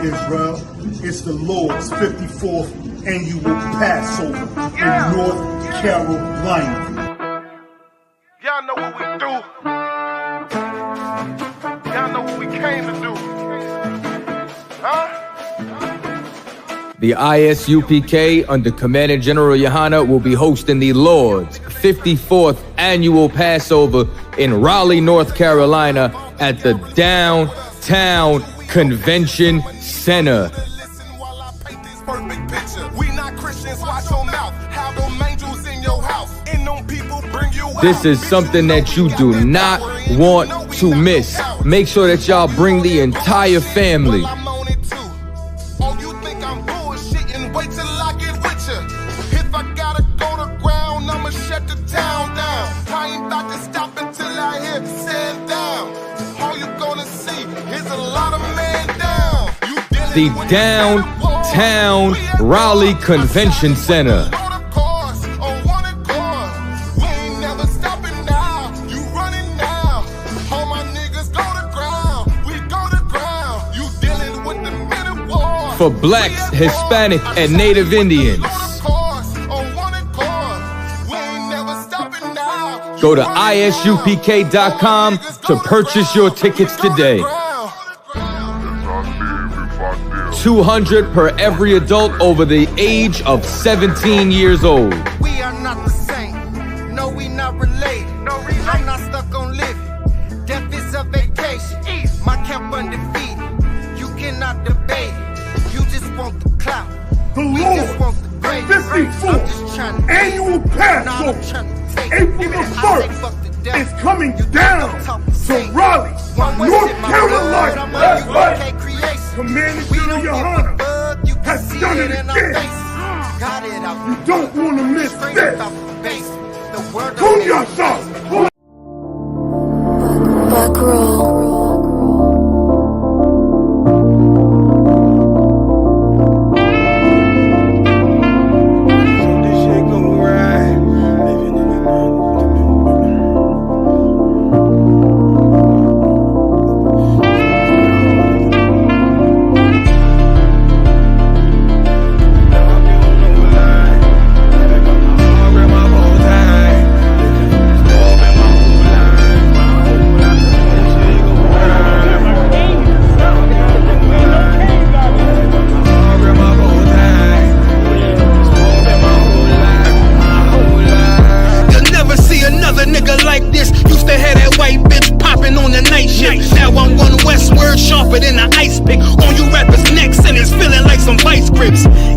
Israel. It's the Lord's 54th annual Passover in North Carolina. Y'all know what we do. Y'all know what we came to do. Huh? The ISUPK, under Commandant General Yohana, will be hosting the Lord's 54th annual Passover in Raleigh, North Carolina at the Downtown Convention Center. This is something that you do not want to miss. Make sure that y'all bring the entire family. The Downtown Raleigh Convention Center. For Blacks, Hispanic, and Native Indians. Go to isupk.com to purchase your tickets today. $200 per every adult over the age of 17 years old. We are not the same. No, we not related. I'm not stuck on living. Death is a vacation. My camp undefeated. You cannot debate it. You just want the clout. The We just want the Lord's grade. 54th annual Passover, April the 1st, is coming down to Raleigh, North Carolina. Commandant General Yohana has done it again. You don't want to miss this. Pull yourself. Back row.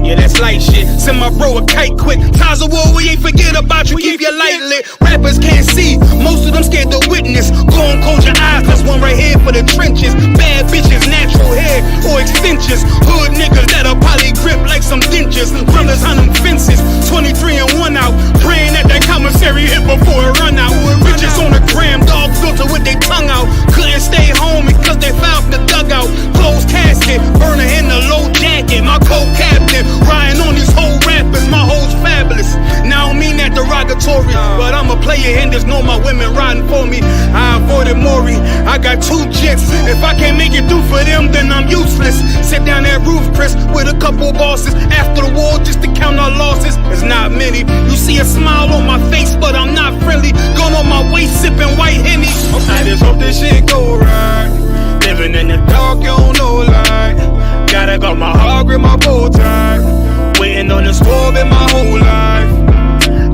Yeah, that's light shit. Send my bro a kite quick. Ties of war, we ain't forget about you. Keep your light lit. Rappers can't see. Most of them scared to witness. Go and close your eyes. That's one right here for the trenches. Bad bitches, natural hair or extensions. Hood niggas that'll probably grip like some dentures. Brothers on them fences. 23 and 1 out. Praying that commissary hit before it run out. Bitches on the gram, dog filter with their tongue out. Couldn't stay home because they found the dugout. Closed casket, burner in the low jacket. My co-captain, riding on these whole rappers. My hoes fabulous. Now I don't mean that derogatory, but I'm a player and there's no my women riding for me. I avoided Maury. I got 2 jets. If I can't make it through for them, then I'm useless. Sit down that roof, Chris, with a couple bosses. After the war, just to count our losses. It's not many. You see a smile on my face, but I'm not friendly. Going on my waist, sipping white Henny. I just hope this shit go right. Living in the dark, you don't know light. Gotta got my heart with my bow tie. Waiting on the swerve in my whole life.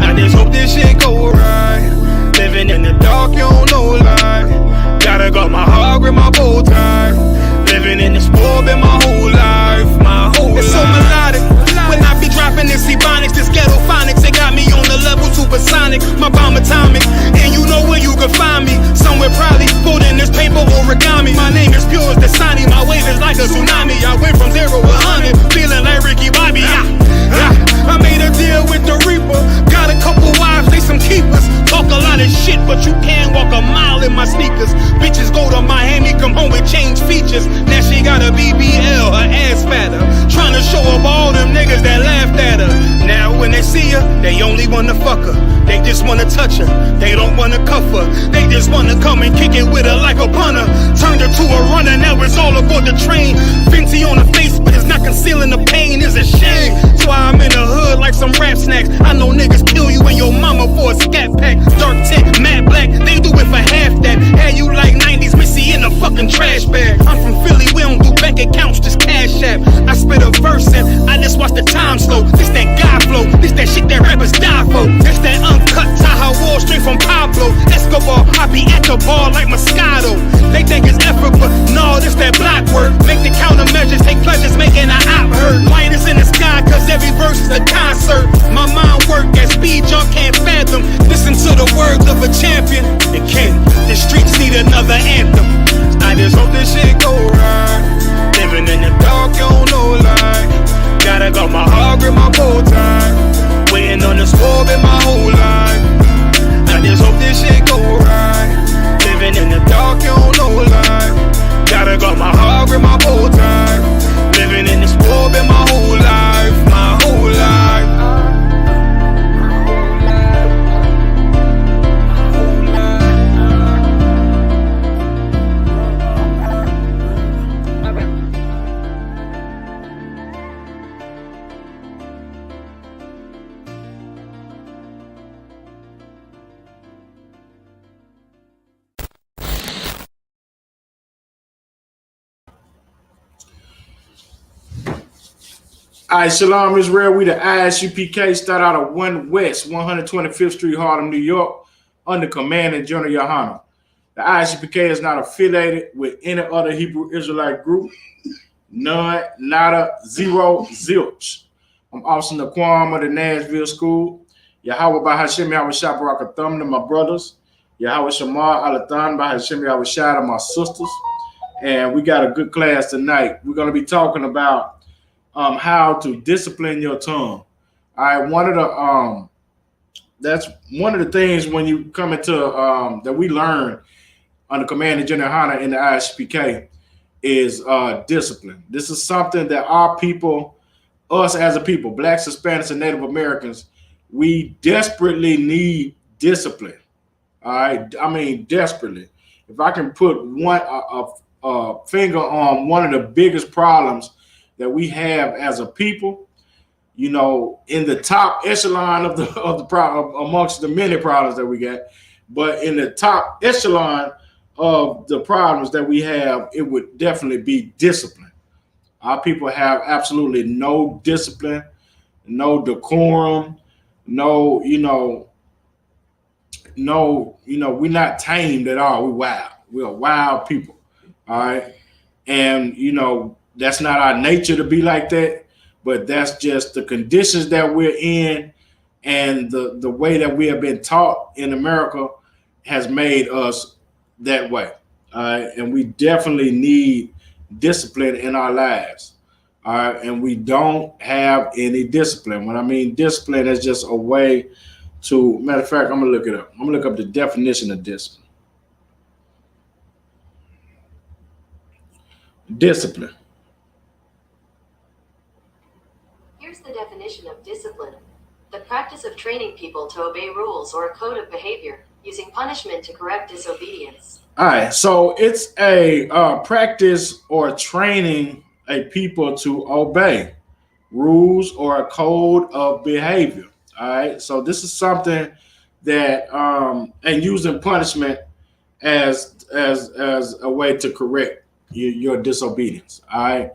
I just hope this shit go right. Living in the dark, you don't know light. Gotta got my heart with my bow tie. Living in the swerve in my whole life. My whole life. It's so melodic. When I be dropping this ebonics, this ghetto phonics, it got me on the level supersonic. My bomb atomic, and you know where you can find me. Somewhere probably folding this paper origami. My name is pure as the Sani. My wave is like a tsunami. I went from 0 to 100, feeling like Ricky Bobby. I made a deal with the Reaper. Got a couple wives, they some keepers. Talk a lot of shit, but you can't walk a mile in my sneakers. Bitches go to Miami, come home with change features. Now she got a BBL, her ass fatter. Trying to show up all them niggas that laughed at her. Now when they see her, they only wanna fuck her. They just wanna touch her, they don't wanna cuff her. They just wanna come and kick it with her like a punter. Turned her to a runner, now it's all aboard the train. Fenty on the face the time slow. This that God flow, this that shit that rappers die for. This that uncut Tahoe Wall straight from Pablo Escobar. I be at the bar like Moscato. They think it's effort, but no, this that block work. Make the countermeasures, take pleasures, making an op hurt. Light is in the sky, cause every verse is a concert. My mind work at speed y'all can't fathom. Listen to the words of a champion. It can. The streets need another anthem. I just hope this shit go right. Living in the dark, you don't know light. Gotta got my heart grip my bow tie. Waiting on the score in my whole life. I just hope this shit go right. Living in the dark, you don't know light. Gotta got my heart grip my bow tie. Living in the score in my whole life. My whole life. All right, Shalom Israel. We the ISUPK start out of 1 West, 125th Street, Harlem, New York, under Command and General Yohana. The ISUPK is not affiliated with any other Hebrew Israelite group. None, nada, zero, zilch. I'm Austin Aquam of the Nashville School. Yahweh by Hashem Yahweh Shabarakatham to my brothers. Yahweh Shamar Alathan by Hashem Yahweh Shai to my sisters. And we got a good class tonight. We're going to be talking about how to discipline your tongue. All right, that's one of the things when you come into that we learn under Command of General Yohana in the ISPK is discipline. This is something that our people, us as a people, Blacks, Hispanics, and Native Americans, we desperately need discipline. All right, I mean desperately. If I can put a finger on one of the biggest problems that we have as a people, you know, in the top echelon of the problem amongst the many problems that we got, but in the top echelon of the problems that we have, it would definitely be discipline. Our people have absolutely no discipline, no decorum, no, we're not tamed at all. We're wild. We're wild people. All right. And, that's not our nature to be like that, but that's just the conditions that we're in, and the way that we have been taught in America has made us that way. And we definitely need discipline in our lives. All right, and we don't have any discipline. When I mean discipline, it's just a way to, matter of fact, I'm gonna look it up. I'm gonna look up the definition of discipline. Discipline. Here's the definition of discipline: the practice of training people to obey rules or a code of behavior, using punishment to correct disobedience. All right, so it's a practice or training a people to obey rules or a code of behavior. All right, so this is something that and using punishment as a way to correct your disobedience. All right.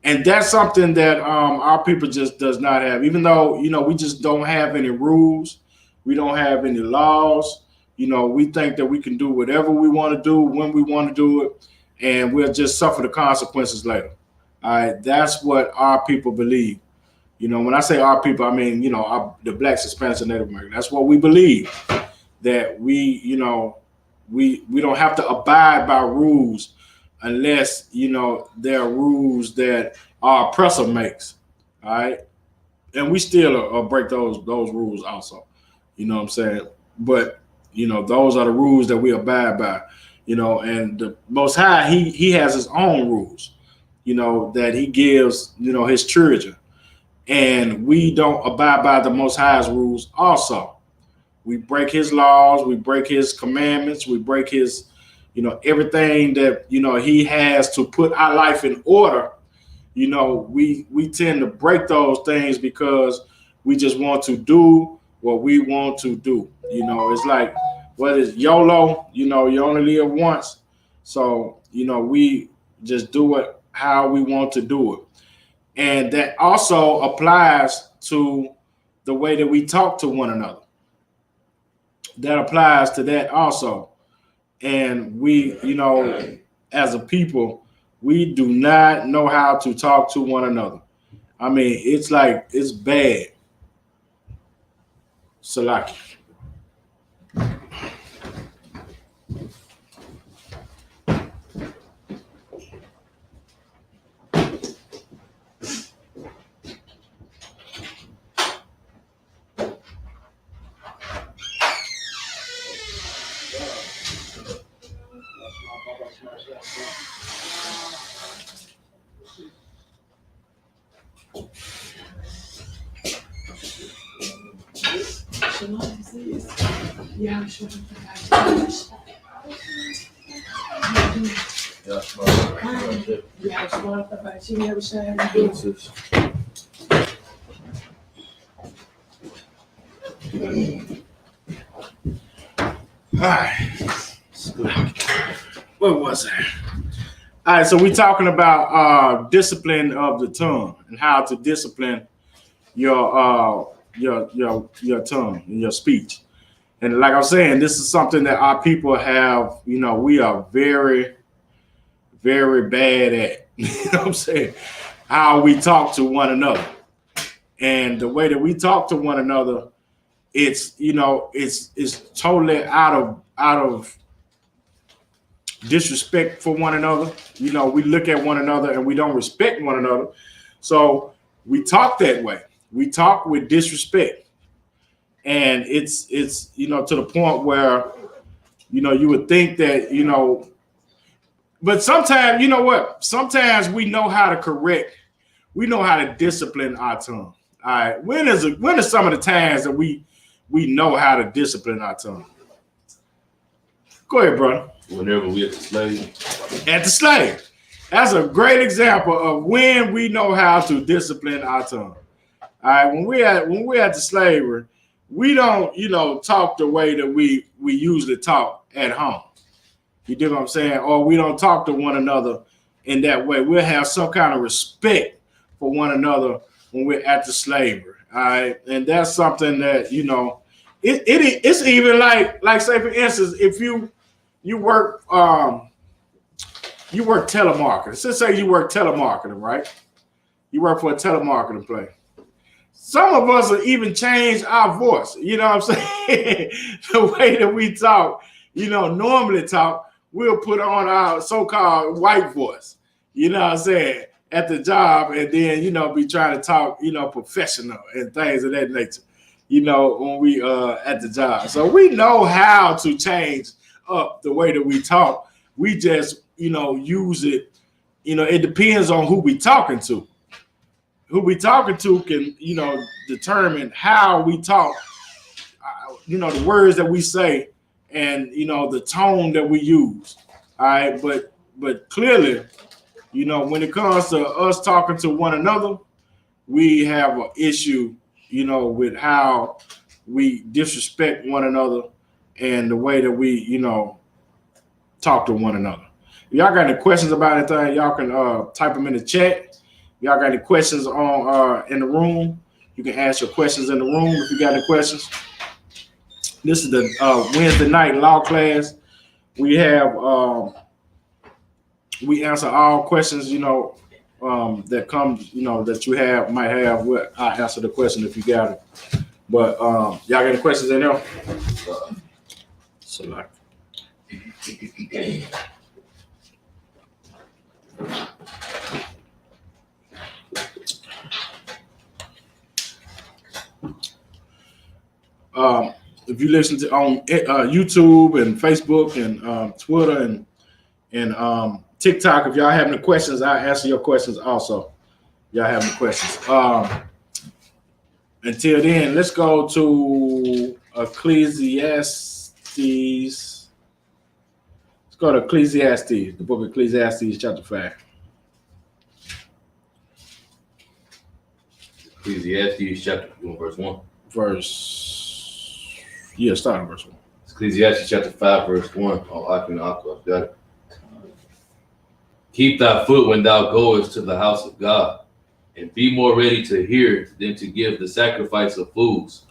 And that's something that our people just does not have, even though, we just don't have any rules. We don't have any laws. We think that we can do whatever we want to do, when we want to do it, and we'll just suffer the consequences later. All right. That's what our people believe. When I say our people, I mean, the Blacks, Hispanics, and Native Americans. That's what we believe, that we don't have to abide by rules unless, there are rules that our oppressor makes. All right. And we still break those rules also. You know what I'm saying? But, those are the rules that we abide by, and the Most High, he has his own rules, that he gives, his children. And we don't abide by the Most High's rules also. We break his laws, we break his commandments, we break his, everything that, he has to put our life in order. We tend to break those things because we just want to do what we want to do. It's like, what is YOLO? You only live once. So, we just do it how we want to do it. And that also applies to the way that we talk to one another. That applies to that also. And we, you know, as a people, we do not know how to talk to one another. I mean, it's like, it's bad. Salaki. What was that? All right, so we're talking about discipline of the tongue and how to discipline your tongue and your speech. And like I'm saying, this is something that our people have, you know, we are very, very bad at. You know what I'm saying? How we talk to one another. And the way that we talk to one another, it's, you know, it's totally out of disrespect for one another. You know, we look at one another and we don't respect one another. So we talk that way. We talk with disrespect. And it's you know, to the point where, you know, you would think that, you know, but sometimes, you know what? Sometimes we know how to correct. We know how to discipline our tongue. All right. When are some of the times that we know how to discipline our tongue? Go ahead, brother. Whenever we at the slave. At the slave. That's a great example of when we know how to discipline our tongue. All right. When we're at the slavery, we don't, you know, talk the way that we usually talk at home. You dig what I'm saying? Or we don't talk to one another in that way. We'll have some kind of respect for one another when we're at the slavery. All right. And that's something that, you know, it's even like say for instance, if you work telemarketing. Let's say you work telemarketing, right? You work for a telemarketing place. Some of us will even change our voice. You know what I'm saying? The way that we talk, you know, normally talk, we'll put on our so-called white voice. You know what I'm saying? At the job, and then, you know, be trying to talk, you know, professional and things of that nature, you know, when we at the job. So we know how to change up the way that we talk. We just, you know, use it. You know, it depends on who we talking to. Who we talking to can, you know, determine how we talk, you know, the words that we say and, you know, the tone that we use. All right. But clearly, you know, when it comes to us talking to one another, we have an issue, you know, with how we disrespect one another and the way that we, you know, talk to one another. If y'all got any questions about anything, y'all can type them in the chat. Y'all got any questions on in the room? You can ask your questions in the room if you got any questions. This is the Wednesday night law class. We have we answer all questions, you know, that comes, you know, that you might have. I answer the question if you got it. But y'all got any questions in there? Select. If you listen to on YouTube and Facebook and Twitter and TikTok, if y'all have any questions, I'll answer your questions also. Y'all have any questions. Until then, let's go to Ecclesiastes. Let's go to Ecclesiastes, the book of Ecclesiastes, chapter 5. Ecclesiastes chapter 1, verse 1. Start on verse 1. Ecclesiastes chapter 5, verse 1. Oh, I got it. Keep thy foot when thou goest to the house of God, and be more ready to hear than to give the sacrifice of fools.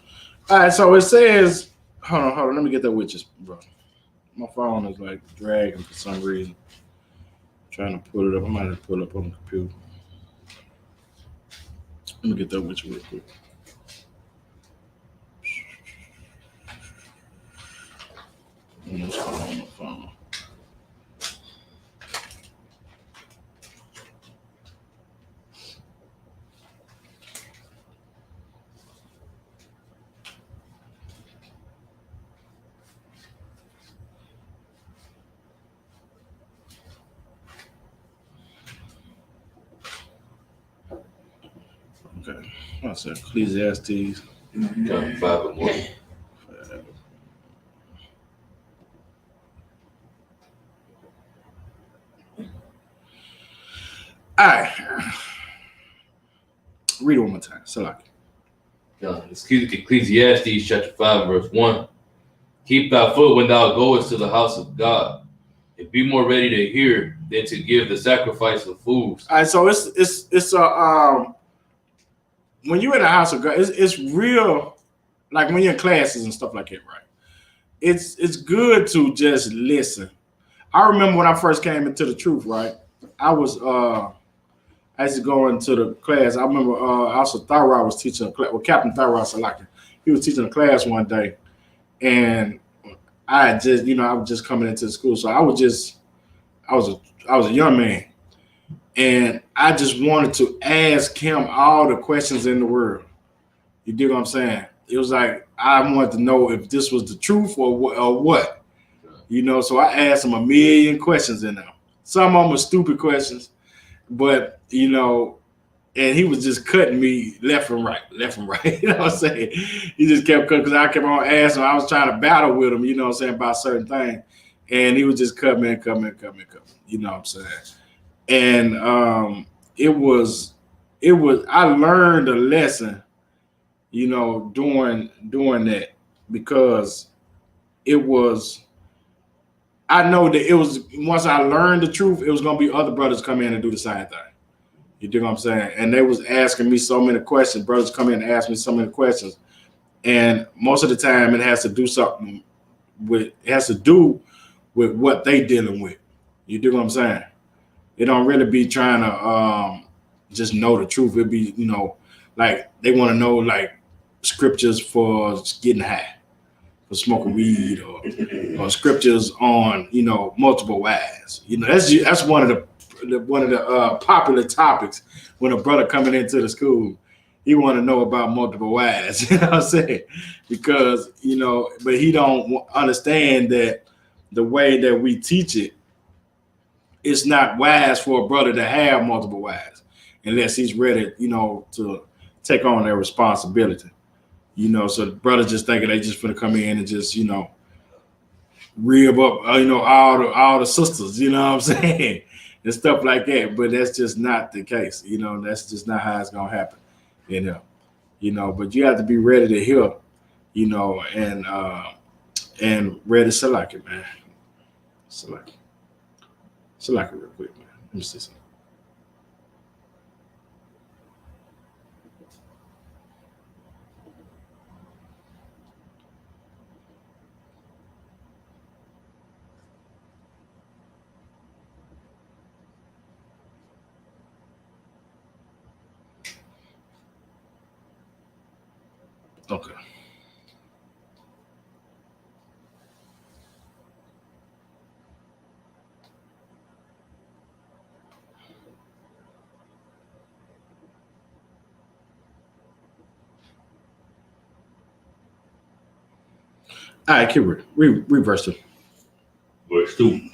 All right, so it says, hold on, let me get that with you, bro. My phone is like dragging for some reason. I'm trying to pull it up. I might have to pull it up on the computer. Let me get that with you real quick. What's going on my phone? Okay, what's that? Ecclesiastes. Chapter 5 and 1. All right. Read it one more time. Salaki. Ecclesiastes chapter 5 verse 1. Keep thy foot when thou goest to the house of God, and be more ready to hear than to give the sacrifice of fools. All right, so it's a when you're in the house of God, it's real, like when you're in classes and stuff like that, right? It's good to just listen. I remember when I first came into the truth, right? I used to go into the class. I remember also Thyra was teaching a class, well, Captain Thyra Salaki. He was teaching a class one day, and I was just coming into the school, so I was a young man, and I just wanted to ask him all the questions in the world. You dig what I'm saying? It was like I wanted to know if this was the truth or what. You know, so I asked him a million questions in there. Some of them were stupid questions, but you know, and he was just cutting me left and right. You know what I'm saying? He just kept cutting because I kept on asking him. I was trying to battle with him, you know what I'm saying, about certain things. And he was just cutting me. You know what I'm saying? And it was I learned a lesson, you know, doing that, because it was, I know that it was, once I learned the truth, it was gonna be other brothers come in and do the same thing. You dig what I'm saying? And they was asking me so many questions. Brothers come in and ask me so many questions. And most of the time it has to do with what they dealing with. You dig what I'm saying? It don't really be trying to just know the truth. It'd be, you know, like they want to know like scriptures for getting high, for smoking weed, or scriptures on, you know, multiple wives. You know, that's one of the popular topics when a brother coming into the school. He want to know about multiple wives. You know what I'm saying? Because, you know, but he don't understand that the way that we teach it, it's not wise for a brother to have multiple wives unless he's ready, you know, to take on that responsibility. You know, so the brothers just thinking they just gonna come in and just, you know, rib up, you know, all the sisters, you know what I'm saying, and stuff like that. But that's just not the case. You know, that's just not how it's gonna happen. You know, but you have to be ready to hear, you know, and ready to select it, man. Select it real quick, man. Let me see something. Okay. All right, keep reverse it. Verse 2.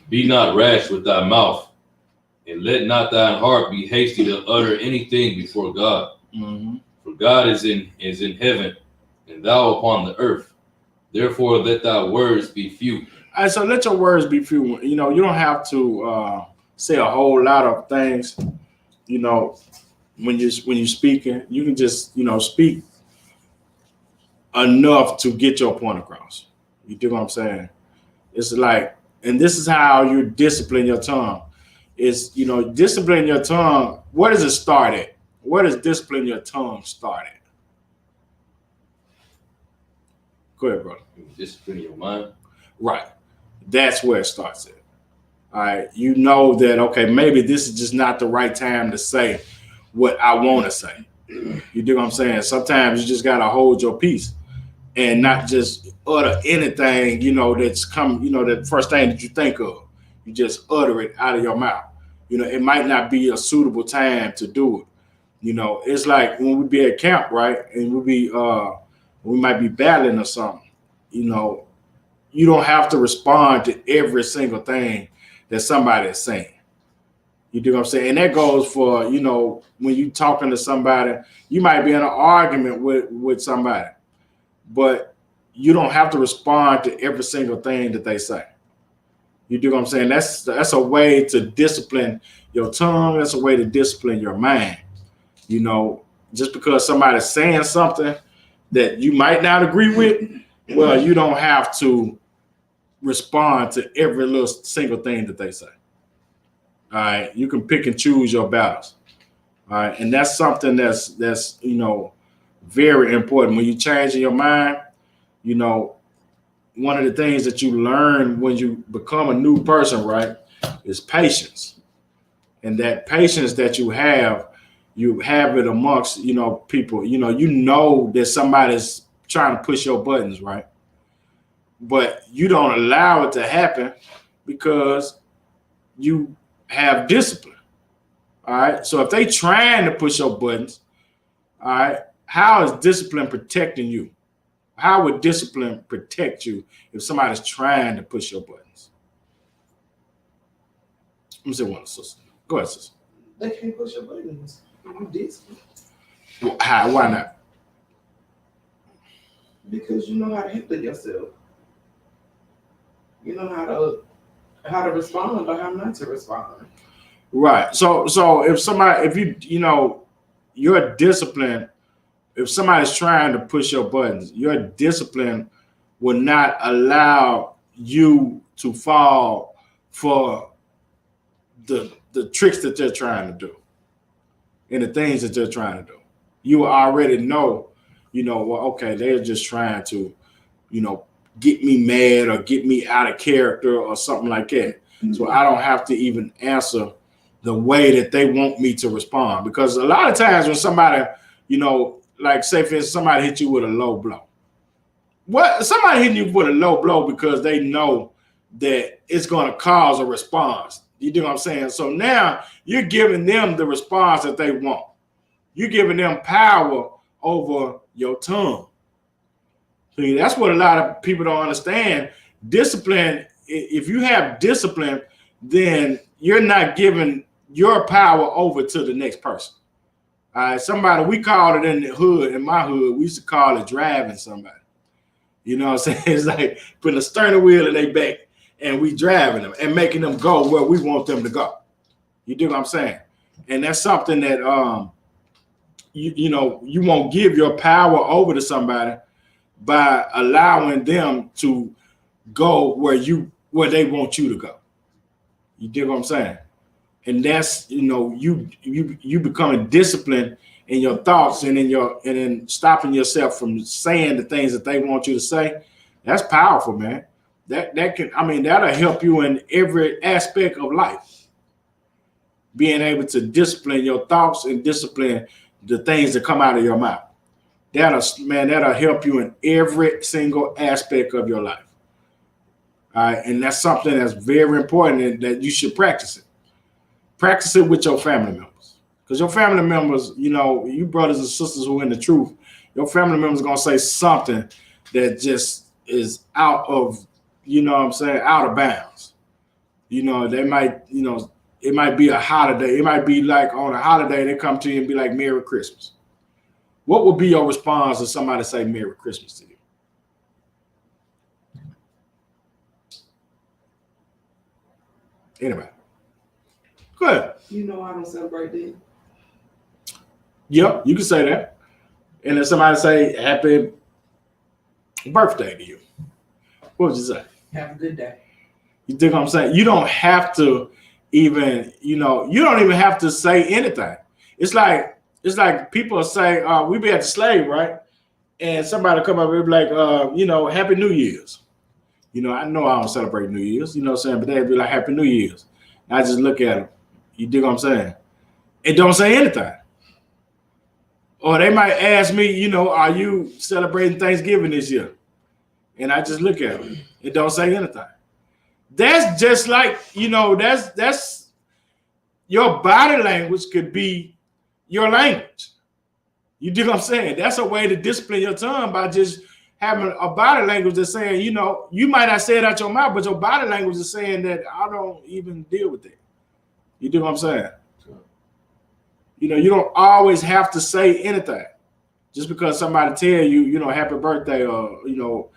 Be not rash with thy mouth, and let not thine heart be hasty to utter anything before God. Mm-hmm. For God is in heaven, and thou upon the earth. Therefore, let thy words be few. All right, so let your words be few. You know, you don't have to say a whole lot of things. You know, when you're speaking, you can just, you know, speak enough to get your point across. You do what I'm saying? It's like, and this is how you discipline your tongue. is, you know, discipline your tongue. Where does it start at? Where does discipline your tongue start at? Go ahead, brother. Discipline your mind. Right. That's where it starts at. All right. You know that, okay, maybe this is just not the right time to say what I want to say. You do what I'm saying? Sometimes you just got to hold your peace and not just utter anything, you know, that's come, you know, the first thing that you think of. You just utter it out of your mouth. You know, it might not be a suitable time to do it. You know, it's like when we be at camp, right? And we might be battling or something. You know, you don't have to respond to every single thing that somebody is saying. You do what I'm saying? And that goes for, you know, when you talking to somebody, you might be in an argument with somebody, but you don't have to respond to every single thing that they say. You do what I'm saying? That's a way to discipline your tongue. That's a way to discipline your mind. You know, just because somebody's saying something that you might not agree with, well, you don't have to respond to every little single thing that they say. All right, you can pick and choose your battles. All right, and that's something that's you know, very important. When you change your mind, you know, one of the things that you learn when you become a new person, right, is patience. And that patience that you have it amongst, you know, people. You know that somebody's trying to push your buttons, right? But you don't allow it to happen because you have discipline. All right. So if they trying to push your buttons, all right, how is discipline protecting you? How would discipline protect you if somebody's trying to push your buttons? Let me say one, sister. Go ahead, sister. They can't push your buttons. You discipline. How? Why not? Because you know how to handle yourself. You know how to respond or how not to respond. Right. So if you know, your discipline, if somebody's trying to push your buttons, your discipline will not allow you to fall for the tricks that they're trying to do and the things that they're trying to do. You already know, you know, well, okay, they're just trying to, you know, get me mad or get me out of character or something like that. Mm-hmm. So I don't have to even answer the way that they want me to respond. Because a lot of times when somebody, you know, like say for instance, somebody hit you with a low blow. Somebody hitting you with a low blow because they know that it's going to cause a response. You know what I'm saying? So now you're giving them the response that they want. You're giving them power over your tongue. See, that's what a lot of people don't understand. Discipline, if you have discipline, then you're not giving your power over to the next person. All right, somebody, we called it in the hood, in my hood, we used to call it driving somebody. You know what I'm saying? It's like putting a steering wheel in their back and we driving them and making them go where we want them to go. You do what I'm saying? And that's something that you know, you won't give your power over to somebody by allowing them to go where they want you to go. You dig what I'm saying? And that's, you know, you becoming disciplined in your thoughts and in stopping yourself from saying the things that they want you to say. That's powerful, man. That'll help you in every aspect of life. Being able to discipline your thoughts and discipline the things that come out of your mouth. That'll help you in every single aspect of your life. All right, and that's something that's very important and that you should practice it. Practice it with your family members. Because your family members, you know, you brothers and sisters who are in the truth, your family members are going to say something that just is out of, you know what I'm saying, out of bounds. You know, they might, you know, it might be a holiday. It might be like on a holiday, they come to you and be like, Merry Christmas. What would be your response if somebody say Merry Christmas to you? Anybody? Go ahead. You know I don't celebrate that. Yep, you can say that. And if somebody say happy birthday to you, what would you say? Have a good day. You think what I'm saying? You don't have to even, you know, you don't even have to say anything. It's like people say, we be at the slave, right? And somebody come up and be like, you know, Happy New Year's. You know I don't celebrate New Year's, you know what I'm saying? But they'd be like, Happy New Year's. And I just look at them. You dig what I'm saying? It don't say anything. Or they might ask me, you know, are you celebrating Thanksgiving this year? And I just look at them. It don't say anything. That's just like, you know, that's your body language could be your language. You dig what I'm saying? That's a way to discipline your tongue by just having a body language that's saying, you know, you might not say it out your mouth, but your body language is saying that I don't even deal with it. You dig what I'm saying? You know, you don't always have to say anything. Just because somebody tell you, you know, happy birthday or, you know,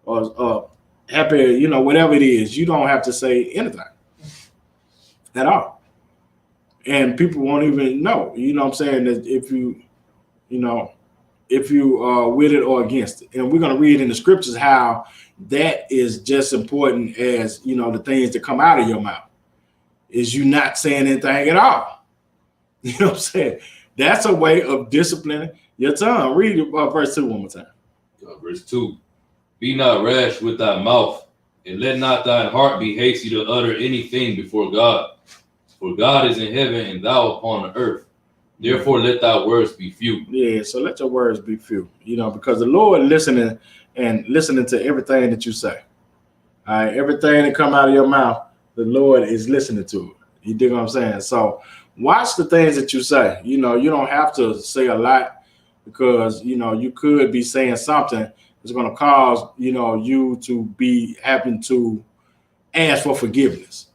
or happy, you know, whatever it is, you don't have to say anything at all. And people won't even know, you know what I'm saying, that if you are with it or against it. And we're going to read in the scriptures how that is just important as, you know, the things that come out of your mouth is you not saying anything at all. You know what I'm saying? That's a way of disciplining your tongue. Read verse 2 one more time. Verse 2. Be not rash with thy mouth, and let not thine heart be hasty to utter anything before God. For God is in heaven, and thou upon the earth. Therefore, let thy words be few. Yeah, so let your words be few. You know, because the Lord listening to everything that you say. All right, everything that come out of your mouth, the Lord is listening to it. You dig what I'm saying? So watch the things that you say. You know, you don't have to say a lot because, you know, you could be saying something that's going to cause, you know, you to be having to ask for forgiveness.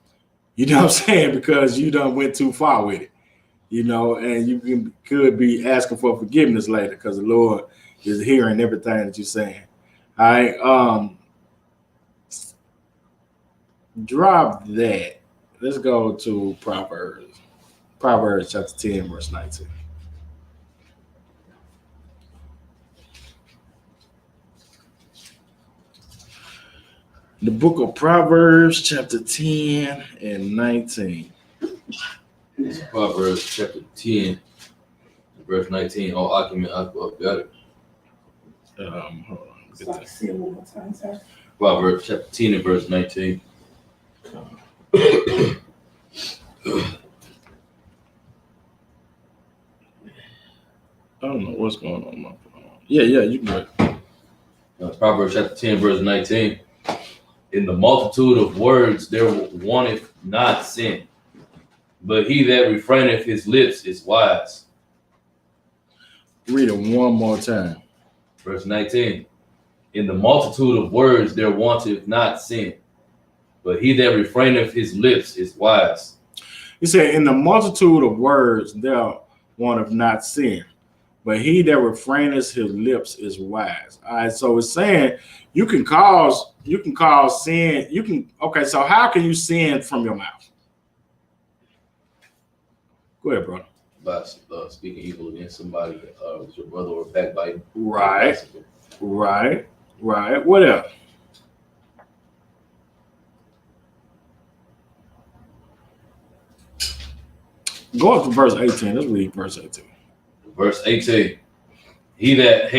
You know what I'm saying? Because you done went too far with it. You know, and you could be asking for forgiveness later because the Lord is hearing everything that you're saying. All right. Drop that. Let's go to Proverbs. Proverbs chapter 10, verse 19. The book of Proverbs, chapter 10 and 19. Proverbs chapter 10, verse 19. Oh, argument, I've got it. Hold on. See it one more time, sir. Proverbs chapter 10 and verse 19. I don't know what's going on my phone. Yeah, you can go. Proverbs chapter 10, verse 19. In the multitude of words there wanteth not sin, but he that refraineth his lips is wise. Read it one more time. Verse 19. In the multitude of words there wanteth not sin, but he that refraineth his lips is wise. He said, in the multitude of words there wanteth not sin, but he that refraineth his lips is wise. All right, so it's saying you can cause sin. Okay, so how can you sin from your mouth? Go ahead, brother. By speaking evil against somebody, with your brother or backbiting. Right. What else? Go up to verse 18. Let's read verse 18. Verse 18. He that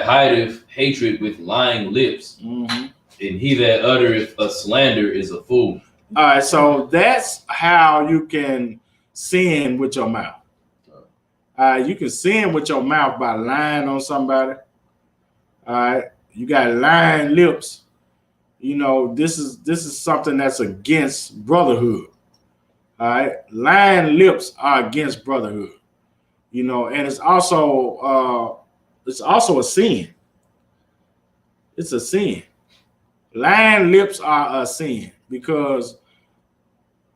hideth hatred with lying lips, and he that uttereth a slander is a fool. All right, so that's how you can sin with your mouth. You can sin with your mouth by lying on somebody. All right, you got lying lips. You know, this is something that's against brotherhood. All right, lying lips are against brotherhood. You know, and it's also a sin. It's a sin. Lying lips are a sin because,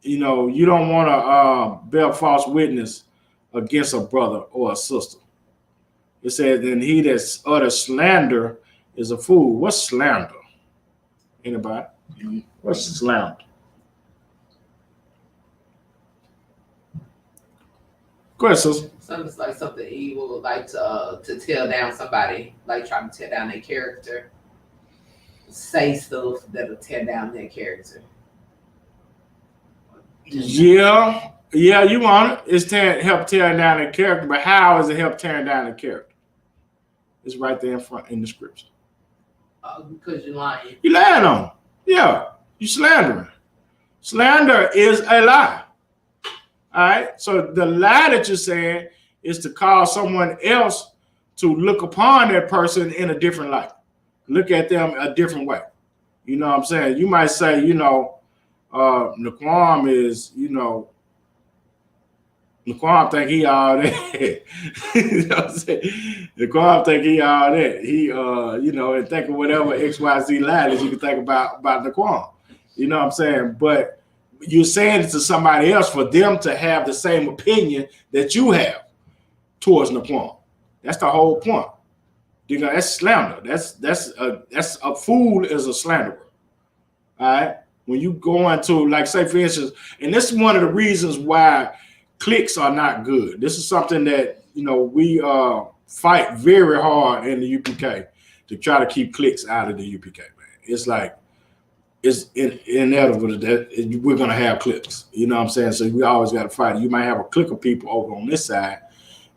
you know, you don't want to bear false witness against a brother or a sister. It says, and he that utters slander is a fool. What's slander? Anybody? What's slander? Go ahead, sister. Something's like something evil, like to tear down somebody, like trying to tear down their character. Say stuff that'll tear down their character. Yeah, you want it. It's help tearing down their character, but how is it help tearing down their character? It's right there in front in the scripture. Because you're lying. You lying on them. Yeah, you slandering. Slander is a lie. All right. So the lie that you're saying is to cause someone else to look upon that person in a different light, look at them a different way. You know what I'm saying? You might say, Naquan is, Naquan think he all that. You know what I'm saying? Naquan think he all that. He, and think of whatever XYZ line is you can think about Naquan. You know what I'm saying? But you're saying it to somebody else for them to have the same opinion that you have towards Naquan. That's the whole point. That's slander. That's a fool is a slanderer. All right. When you go into, like, say for instance, and this is one of the reasons why cliques are not good. This is something that we fight very hard in the UPK to try to keep cliques out of the UPK. Man, it's like it's inevitable that we're gonna have cliques. You know what I'm saying? So we always got to fight. You might have a clique of people over on this side,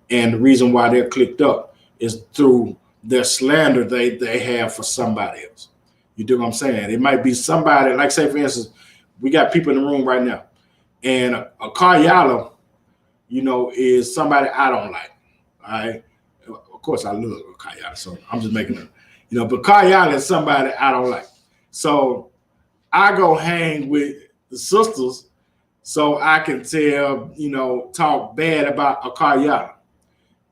and the reason why they're clicked up is through their slander they have for somebody else. You do what I'm saying? It might be somebody, like say for instance, we got people in the room right now, and a Kayala, is somebody I don't like. All right. Of course I love Kayala, so I'm just making it, but Kayala is somebody I don't like. So I go hang with the sisters so I can talk bad about a Kayala.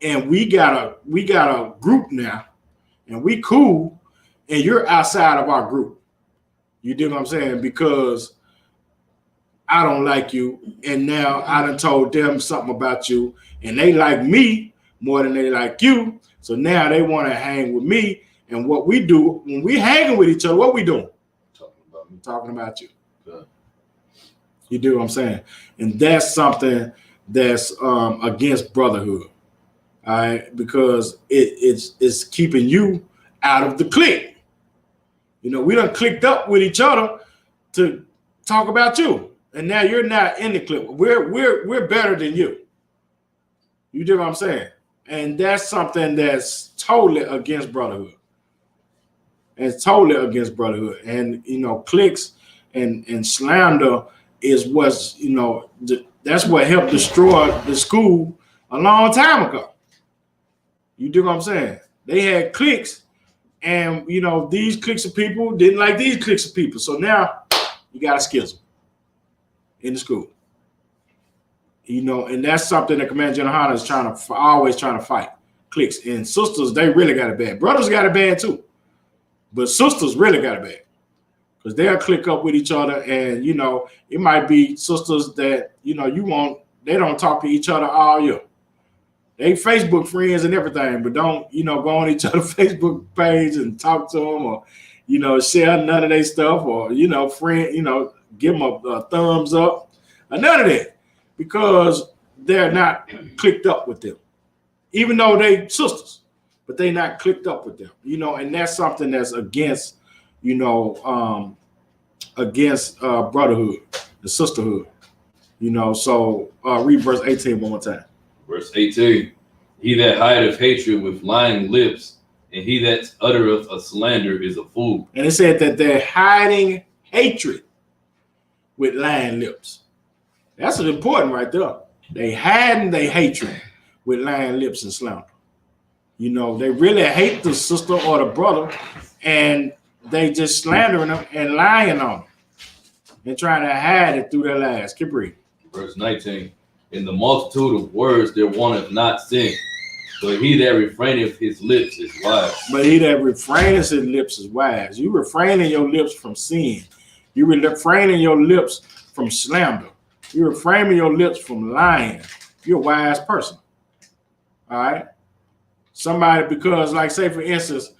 And we got a group now, and we cool, and you're outside of our group. You dig what I'm saying? Because I don't like you, and now I done told them something about you, and they like me more than they like you. So now they want to hang with me. And what we do when we hanging with each other, what we doing? Talking about you. Good. You do what I'm saying? And that's something that's against brotherhood. All right, because it's keeping you out of the clique. We done clicked up with each other to talk about you, and now you're not in the clique. We're better than you. You do what I'm saying? And that's something that's totally against brotherhood. It's totally against brotherhood. And cliques and slander is what's that's what helped destroy the school a long time ago. You do what I'm saying? They had cliques, and these cliques of people didn't like these cliques of people. So now you got a schism in the school. And that's something that Command General Hunter is always trying to fight. Cliques and sisters, they really got it bad. Brothers got it bad too, but sisters really got it bad because they'll click up with each other, and it might be sisters that they don't talk to each other all year. They Facebook friends and everything, but don't, go on each other's Facebook page and talk to them or, share none of their stuff or, give them a thumbs up or none of that because they're not clicked up with them, even though they sisters, but they not clicked up with them, and that's something that's against, brotherhood, the sisterhood, so read verse 18 one more time. Verse 18, he that hideth hatred with lying lips, and he that uttereth a slander is a fool. And it said that they're hiding hatred with lying lips. That's important right there. They hiding their hatred with lying lips and slander. They really hate the sister or the brother, and they just slandering them and lying on them and trying to hide it through their lies. Keep reading. Verse 19. In the multitude of words there wanteth not sin, but he that refraineth his lips is wise. But he that refraineth his lips is wise. You refraining your lips from sin. You refraining your lips from slander. You refraining your lips from lying. You're a wise person. All right? Somebody, because like say for instance,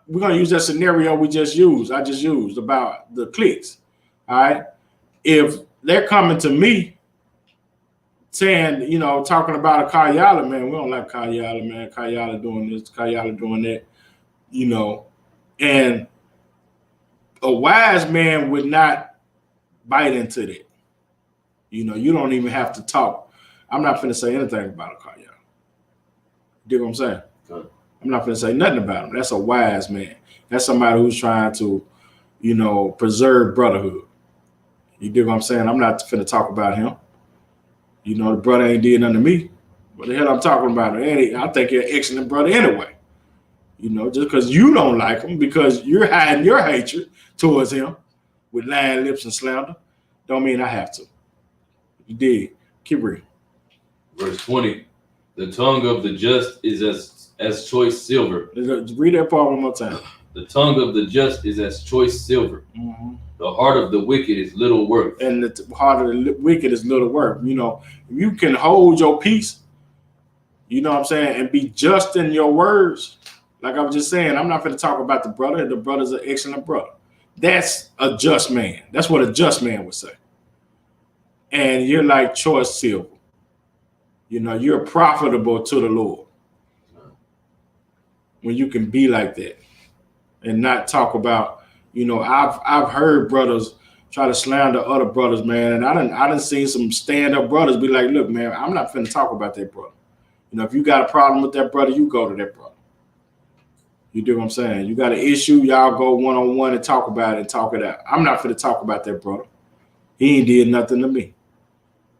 we're going to use that scenario I just used about the cliques. All right? If they're coming to me saying, talking about a Kayala, man, we don't like Kayala, man. Kayala doing this, Kayala doing that, and a wise man would not bite into that. You know, you don't even have to talk. I'm not finna say anything about a car, y'all. You dig what I'm saying? Okay. I'm not finna say nothing about him. That's a wise man. That's somebody who's trying to, you know, preserve brotherhood. You dig what I'm saying? I'm not finna talk about him. You know, the brother ain't did nothing to me. What the hell I'm talking about? And I think you're an excellent brother anyway. You know, just because you don't like him, because you're hiding your hatred towards him with lying lips and slander, don't mean I have to. You did. Keep reading. Verse 20. The tongue of the just is as choice silver. Read that part one more time. The tongue of the just is as choice silver. Mm-hmm. The heart of the wicked is little worth. And the heart of the wicked is little worth. You know, if you can hold your peace, you know what I'm saying, and be just in your words. Like I was just saying, I'm not going to talk about the brother. The brother's an excellent brother. That's a just man. That's what a just man would say. And you're like choice silver. You know, you're profitable to the Lord when you can be like that and not talk about, you know, I've heard brothers try to slander other brothers, man, and I done seen some stand-up brothers be like, look, man, I'm not finna talk about that brother. You know, if you got a problem with that brother, you go to that brother. You do what I'm saying? You got an issue, y'all go one-on-one and talk about it and talk it out. I'm not finna talk about that brother. He ain't did nothing to me.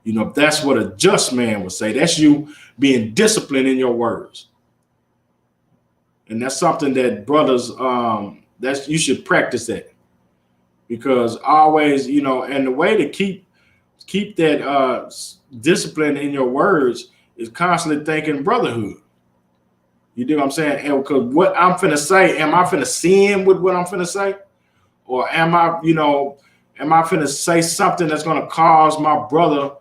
You know, that's what a just man would say. That's you being disciplined in your words. And that's something that brothers, that's you should practice that. Because always, you know, and the way to keep that discipline in your words is constantly thinking brotherhood. You do what I'm saying? And because what I'm finna say, am I finna sin with what I'm finna say? Or am I finna say something that's gonna cause my brother,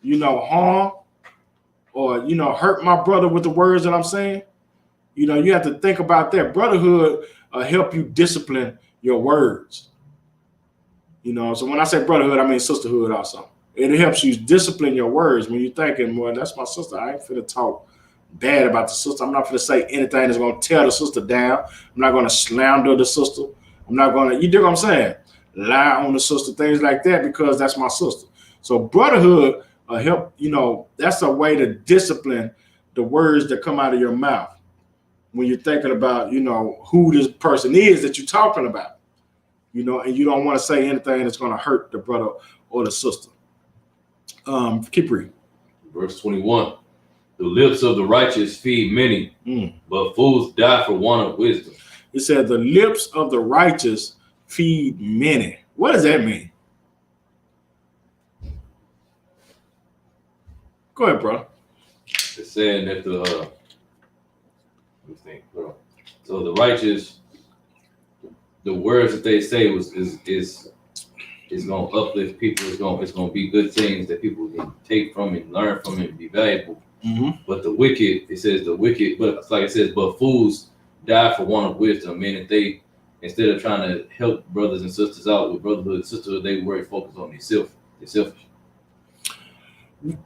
you know, harm? Or, you know, hurt my brother with the words that I'm saying? You know, you have to think about that. Brotherhood help you discipline your words. You know, so when I say brotherhood, I mean sisterhood also. It helps you discipline your words when you're thinking, well, that's my sister. I ain't finna talk bad about the sister. I'm not finna say anything that's gonna tear the sister down. I'm not gonna slander the sister. I'm not gonna, you dig what I'm saying? Lie on the sister, things like that, because that's my sister. So brotherhood help, you know, that's a way to discipline the words that come out of your mouth when you're thinking about, you know, who this person is that you're talking about, you know, and you don't want to say anything that's going to hurt the brother or the sister. Keep reading. Verse 21. The lips of the righteous feed many, but fools die for want of wisdom. It said the lips of the righteous feed many. What does that mean? Go ahead, bro. It's saying that the let me think, bro. So the righteous, the words that they say is gonna uplift people. It's gonna be good things that people can take from it, learn from it, and be valuable. Mm-hmm. But the wicked, it says the wicked, but it's like it says, but fools die for want of wisdom. Meaning they, instead of trying to help brothers and sisters out with brotherhood and sisterhood, they were focused on themselves. They're selfish.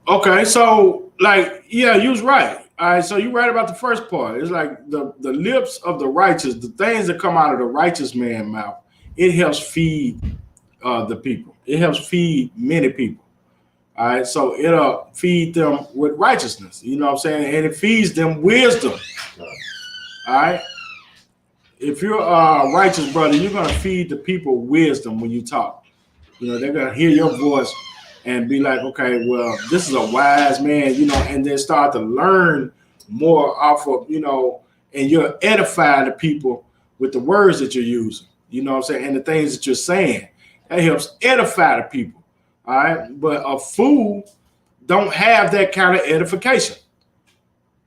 Okay, so like, yeah, you was right. All right, so you're right about the first part. It's like the lips of the righteous, the things that come out of the righteous man's mouth, it helps feed the people. It helps feed many people. All right, so it'll feed them with righteousness. You know what I'm saying? And it feeds them wisdom. All right. If you're a righteous brother, you're gonna feed the people wisdom when you talk. You know, they're gonna hear your voice and be like, okay, well, this is a wise man, you know, and then start to learn more off of, you know, and you'll edify the people with the words that you're using, you know what I'm saying, and the things that you're saying. That helps edify the people, all right? But a fool don't have that kind of edification.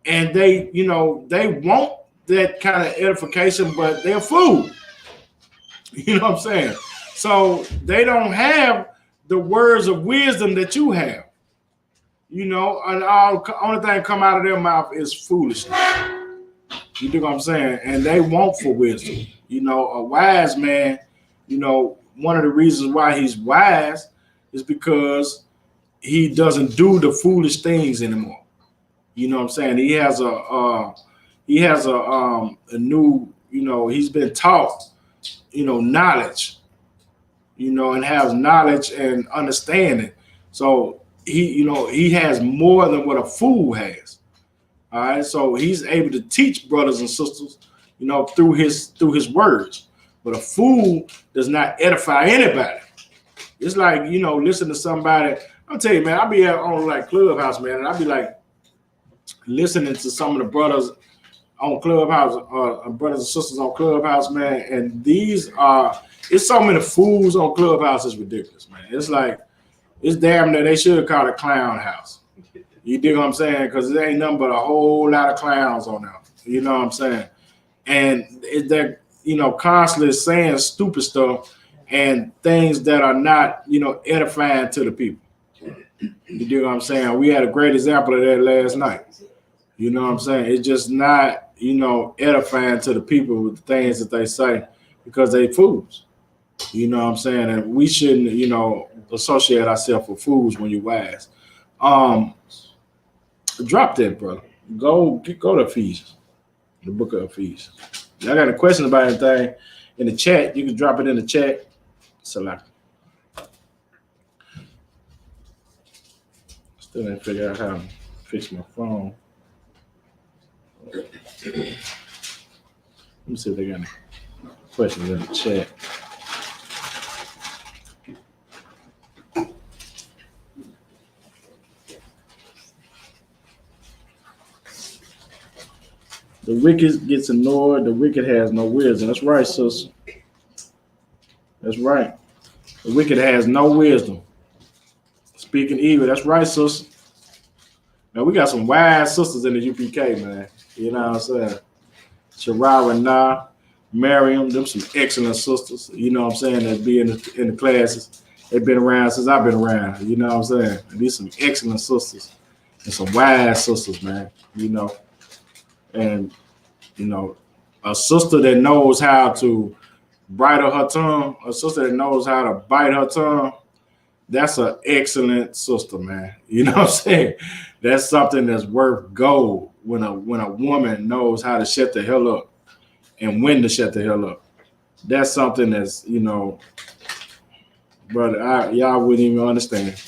And they, you know, they want that kind of edification, but they're a fool. You know what I'm saying? So they don't have the words of wisdom that you have, you know, and all only thing come out of their mouth is foolishness. You know what I'm saying? And they want for wisdom. You know, a wise man, you know, one of the reasons why he's wise is because he doesn't do the foolish things anymore. You know what I'm saying? He has a new, you know, he's been taught, you know, knowledge, you know, and has knowledge and understanding. So he has more than what a fool has. All right, so he's able to teach brothers and sisters, through his words. But a fool does not edify anybody. It's like, listen to somebody. I'll tell you, man, I'll be on like Clubhouse, man, and I'll be like listening to some of the brothers on Clubhouse, brothers and sisters on Clubhouse, man. And it's so many fools on Clubhouse, it's ridiculous, man. It's like, it's damn near they should call it clown house. You dig what I'm saying? Because there ain't nothing but a whole lot of clowns on there. You know what I'm saying? And they're, constantly saying stupid stuff and things that are not, edifying to the people. You dig what I'm saying? We had a great example of that last night. You know what I'm saying? It's just not, edifying to the people with the things that they say because they fools. You know what I'm saying? And we shouldn't, associate ourselves with fools when you're wise. Drop that, brother. Go to Ephesians, the book of Ephesians. Y'all got a question about anything in the chat? You can drop it in the chat. Select. Still didn't figure out how to fix my phone. Let me see if they got any questions in the chat. The wicked gets ignored. The wicked has no wisdom. That's right, sister. That's right. The wicked has no wisdom. Speaking evil. That's right, sister. Now, we got some wise sisters in the UPK, man. You know what I'm saying? Shara, Nah, Miriam, them some excellent sisters. You know what I'm saying? That be in the classes. They've been around since I've been around. You know what I'm saying? And these some excellent sisters and some wise sisters, man. And, a sister that knows how to bridle her tongue, a sister that knows how to bite her tongue, that's an excellent sister, man. You know what I'm saying? That's something that's worth gold when a woman knows how to shut the hell up and when to shut the hell up. That's something that's, brother, y'all wouldn't even understand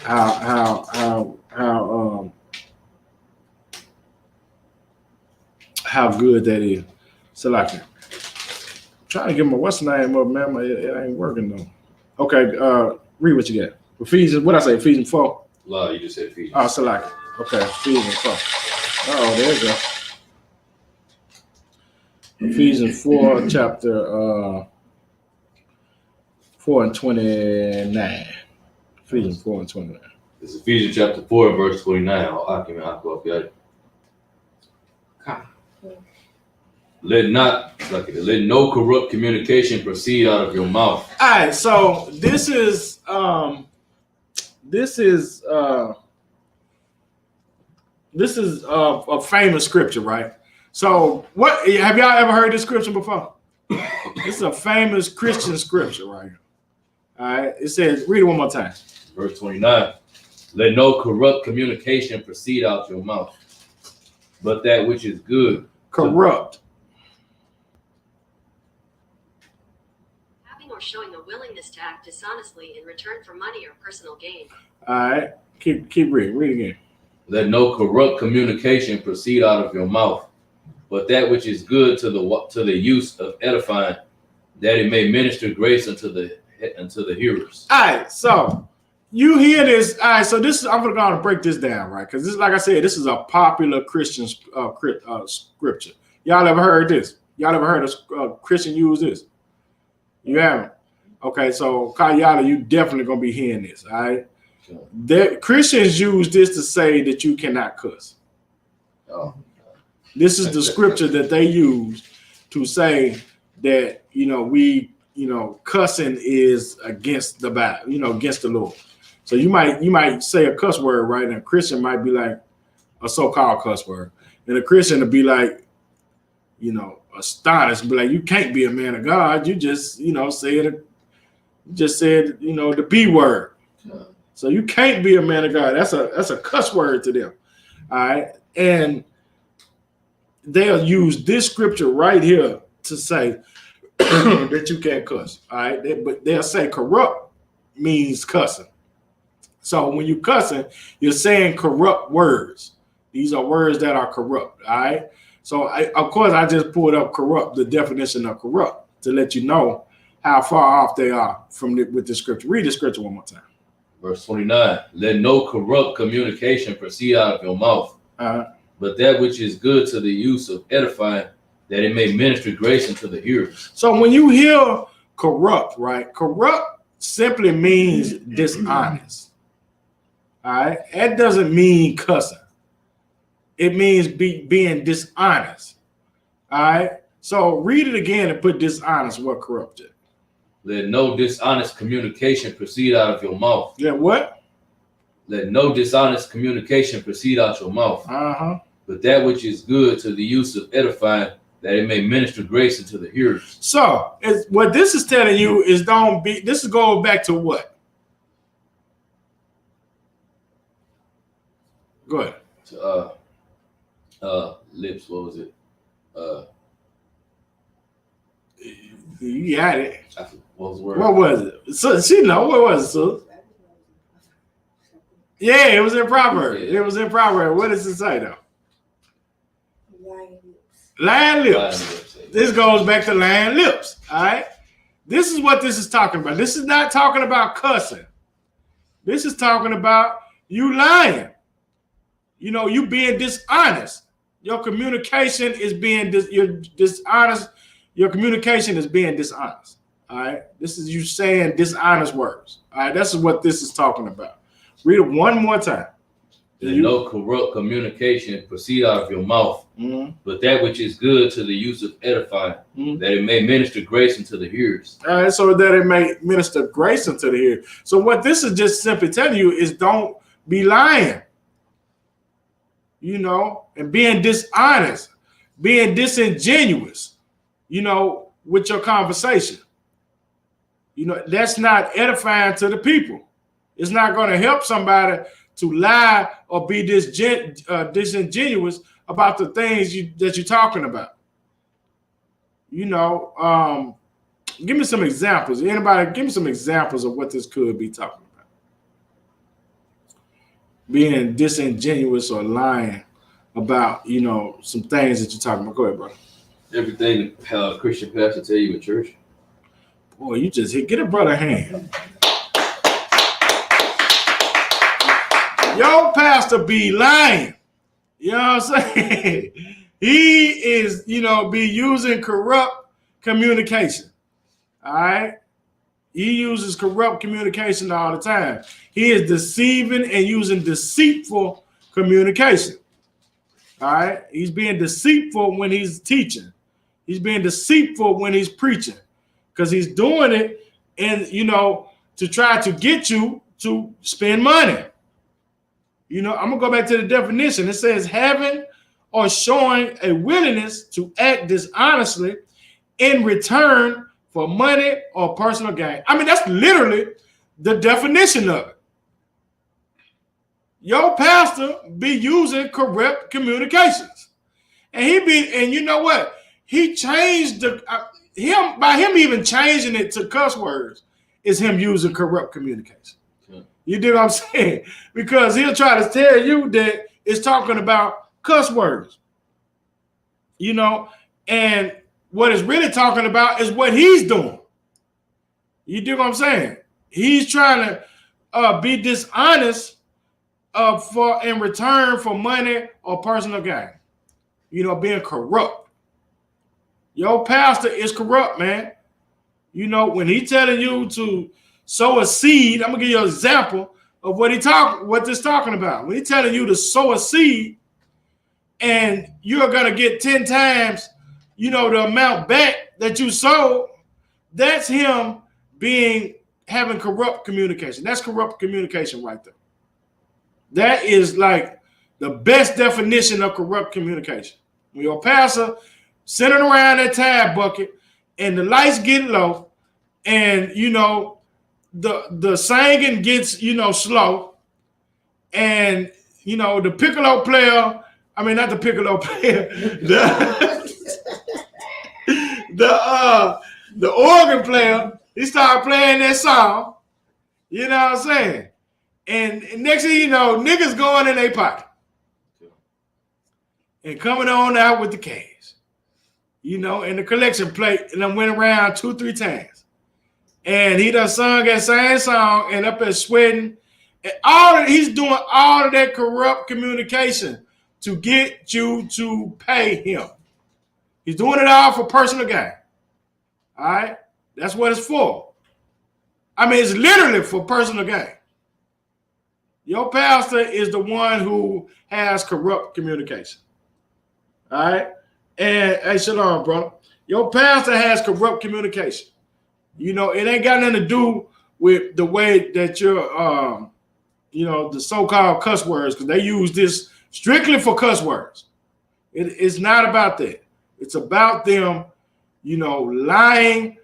how good that is. So like, trying to get my what's the name up, man. It ain't working though. Okay, read what you got. Ephesians, what I say? Ephesians 4. No, you just said Ephesians. Oh, so like, okay, Ephesians 4. Oh, there you go. Ephesians 4, chapter 4 and 29. Ephesians 4 and 29. It's Ephesians chapter 4, verse 29. Let no corrupt communication proceed out of your mouth. All right, so this is a famous scripture, right? So what have y'all ever heard this scripture before? It's a famous Christian scripture right here. All right, it says, read it one more time. Verse 29. Let no corrupt communication proceed out your mouth, but that which is good. Corrupt. Or showing a willingness to act dishonestly in return for money or personal gain. All right, keep reading. Read again. Let no corrupt communication proceed out of your mouth, but that which is good to the use of edifying, that it may minister grace unto the hearers. All right, so you hear this. All right, so this I'm gonna go and break this down, right? Because this, like I said, this is a popular Christian scripture. Y'all ever heard this? Y'all ever heard a Christian use this? You haven't? Okay, so Kayala, you definitely gonna be hearing this, all right? Christians use this to say that you cannot cuss. Oh. This is the scripture that they use to say that, cussing is against the Bible, against the Lord. So you might say a cuss word, right? And a Christian might be like a so-called cuss word. And a Christian would be like, astonished, be like, you can't be a man of God. You just, said the B word. So you can't be a man of God. That's a cuss word to them. All right. And they'll use this scripture right here to say that you can't cuss. All right. But they'll say corrupt means cussing. So when you cussing, you're saying corrupt words. These are words that are corrupt. All right. So of course I just pulled up corrupt, the definition of corrupt, to let you know how far off they are from with the scripture. Read the scripture one more time. Verse 29. Let no corrupt communication proceed out of your mouth, but that which is good to the use of edifying, that it may minister grace unto the hearers. So when you hear corrupt, right? Corrupt simply means dishonest. All right. That doesn't mean cussing. It means being dishonest. All right. So read it again and put dishonest what corrupted. Let no dishonest communication proceed out of your mouth. Yeah, what? Let no dishonest communication proceed out your mouth. But that which is good to the use of edifying, that it may minister grace unto the hearers. So what this is telling you is don't be. This is going back to what? Go ahead. To lips. What was it? You got it. What was the word? What was it? So she know what was it? So yeah, it was in Proverbs. Yeah. It was in Proverbs. What does it say though? Lying lips. This goes back to lying lips. All right. This is what this is talking about. This is not talking about cussing. This is talking about you lying. You know, you being dishonest. Your communication is being you're dishonest. Your communication is being dishonest. All right. This is you saying dishonest words. All right. That's what this is talking about. Read it one more time. Let no corrupt communication proceed out of your mouth, but that which is good to the use of edifying, that it may minister grace unto the hearers. All right, so that it may minister grace unto the hearers. So what this is just simply telling you is don't be lying, you know, and being dishonest, being disingenuous, you know, with your conversation. You know, that's not edifying to the people. It's not going to help somebody to lie or be disingenuous about the things that you're talking about. You know, give me some examples. Anybody, give me some examples of what this could be talking about. Being disingenuous or lying about, you know, some things that you're talking about. Go ahead, brother. Everything a Christian pastor tell you in church. Boy, you just get a brother hand. Your pastor be lying. You know what I'm saying? He is, you know, be using corrupt communication. All right? He uses corrupt communication all the time. He is deceiving and using deceitful communication. All right? He's being deceitful when he's teaching. He's being deceitful when he's preaching. Because he's doing it and, you know, to try to get you to spend money. You know, I'm going to go back to the definition. It says having or showing a willingness to act dishonestly in return for money or personal gain. I mean, that's literally the definition of it. Your pastor be using corrupt communications. And you know what? He changed by him even changing it to cuss words is him using corrupt communication. You do what I'm saying? Because he'll try to tell you that it's talking about cuss words. You know, and what it's really talking about is what he's doing. You do what I'm saying? He's trying to be dishonest in return for money or personal gain. You know, being corrupt. Your pastor is corrupt, man. You know, when he telling you to sow a seed, I'm gonna give you an example of what this talking about. When he's telling you to sow a seed and you're gonna get 10 times, you know, the amount back that you sowed, that's him having corrupt communication. That's corrupt communication right there. That is like the best definition of corrupt communication. When your pastor sitting around that tide bucket and the lights get low and, you know, the singing gets, you know, slow, and, you know, the piccolo player, I mean, not the piccolo player, the organ player, he started playing that song, you know what I'm saying? And next thing you know, niggas going in their pocket and coming on out with the cash, you know, and the collection plate. And I went around 2-3 times. And he done sung that same song and up there sweating. And he's doing all of that corrupt communication to get you to pay him. He's doing it all for personal gain. All right? That's what it's for. I mean, it's literally for personal gain. Your pastor is the one who has corrupt communication. All right? And hey, shalom, brother. Your pastor has corrupt communication. You know, it ain't got nothing to do with the way that you're, you know, the so-called cuss words, because they use this strictly for cuss words. It's not about that. It's about them, you know, lying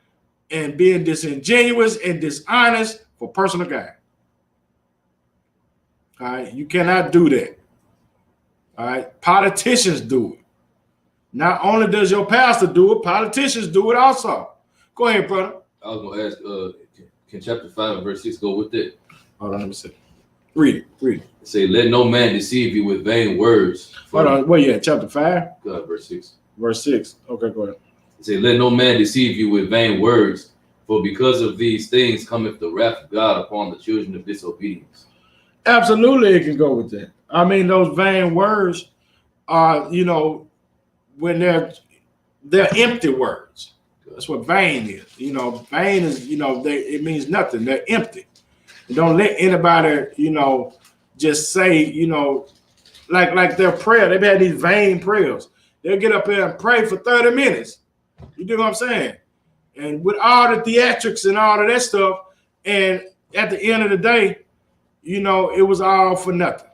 and being disingenuous and dishonest for personal gain. All right, you cannot do that. All right, politicians do it. Not only does your pastor do it, politicians do it also. Go ahead, brother. I was gonna ask, can chapter 5 and verse 6 go with it? Hold on, let me see. Read it. It say, let no man deceive you with vain words. Hold on, where you at? Chapter 5? Verse 6. Verse 6. Okay, go ahead. It say, let no man deceive you with vain words, for because of these things cometh the wrath of God upon the children of disobedience. Absolutely, it can go with that. I mean, those vain words are, you know, when they're empty words. That's what vain is. You know, vain is, you know, it means nothing. They're empty. Don't let anybody, you know, just say, you know, like their prayer. They've had these vain prayers. They'll get up there and pray for 30 minutes. You know what I'm saying? And with all the theatrics and all of that stuff, and at the end of the day, you know, it was all for nothing.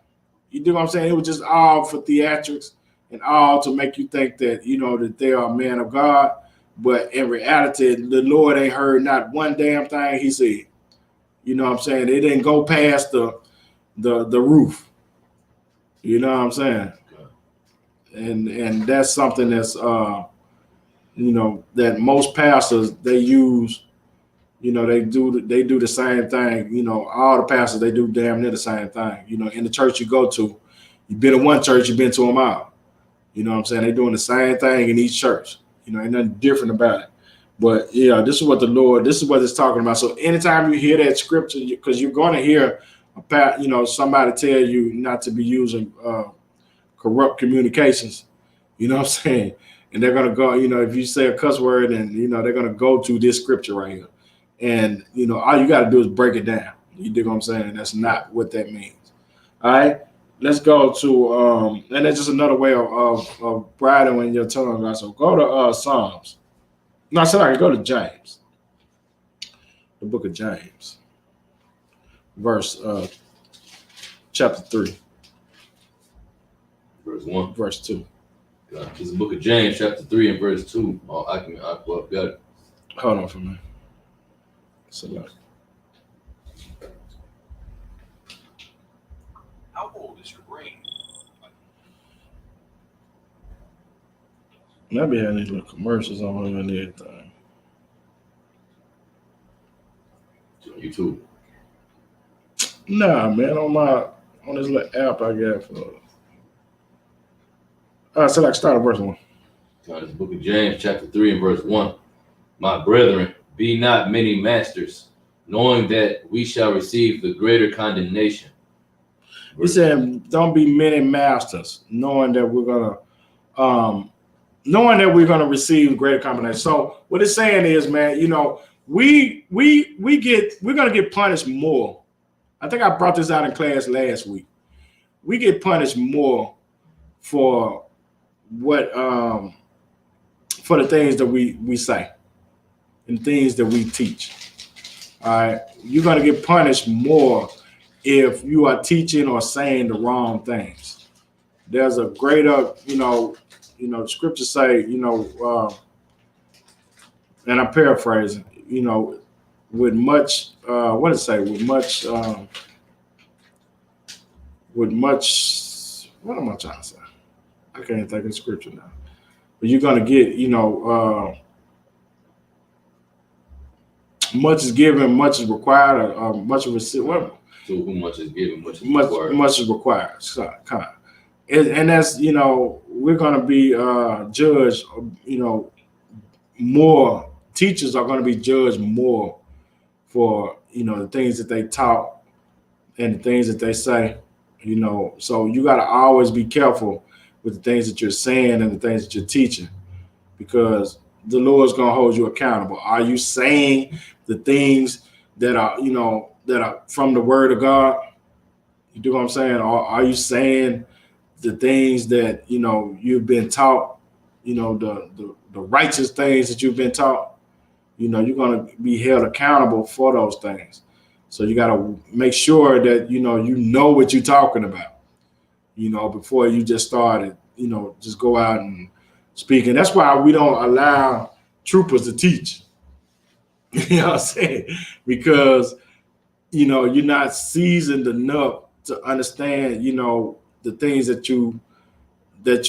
You know what I'm saying? It was just all for theatrics and all to make you think that, you know, that they are a man of God. But in reality, the Lord ain't heard not one damn thing he said. You know what I'm saying? It didn't go past the roof. You know what I'm saying? And that's something that's you know, that most pastors they use. You know, they do the same thing. You know, all the pastors they do damn near the same thing. You know, in the church you go to, you've been in one church, you've been to them all. You know what I'm saying? They're doing the same thing in each church. You know, ain't nothing different about it. But yeah, this is what it's talking about. So anytime you hear that scripture, because you're going to hear about, you know, somebody tell you not to be using corrupt communications, you know what I'm saying? And they're going to go, you know, if you say a cuss word, and, you know, they're going to go to this scripture right here. And, you know, all you got to do is break it down. You dig what I'm saying? That's not what that means. All right. Let's go to, and that's just another way of bridling your tongue. Right? So go to Psalms. No, sorry, go to James. The book of James. Chapter 3. Verse 1. Verse 2. It's the book of James, chapter 3 and verse 2. Oh, I got it. Hold on for me. Select. How old is your brain? I be having these little commercials on and everything. YouTube. Nah, man, on this little app I got for. So like start at verse 1. It's the book of James, chapter 3 and verse 1. My brethren, be not many masters, knowing that we shall receive the greater condemnation. He said, don't be many masters, knowing that we're gonna receive greater condemnation. So what it's saying is, man, you know, we're gonna get punished more. I think I brought this out in class last week. We get punished more for what for the things that we say and things that we teach. All right, you're gonna get punished more if you are teaching or saying the wrong things. There's a greater, you know, scriptures say, you know, and I'm paraphrasing, you know, with much, what does it say? With much, what am I trying to say? I can't think of scripture now. But you're gonna get, you know, much is given, much is required, much is received. To whom much is given, much is required. Much is required. So, and that's, you know, we're going to be judged, you know, more. Teachers are going to be judged more for, you know, the things that they taught and the things that they say, you know. So you got to always be careful with the things that you're saying and the things that you're teaching, because the Lord's going to hold you accountable. Are you saying the things that are, you know, that are from the word of God? You do what I'm saying? Or are you saying the things that, you know, you've been taught, you know, the righteous things that you've been taught? You know, you're going to be held accountable for those things. So you got to make sure that, you know what you're talking about, you know, before you just started, you know, just go out and speak. And that's why we don't allow troopers to teach. You know what I'm saying? Because, you know, you're not seasoned enough to understand, you know, the things that you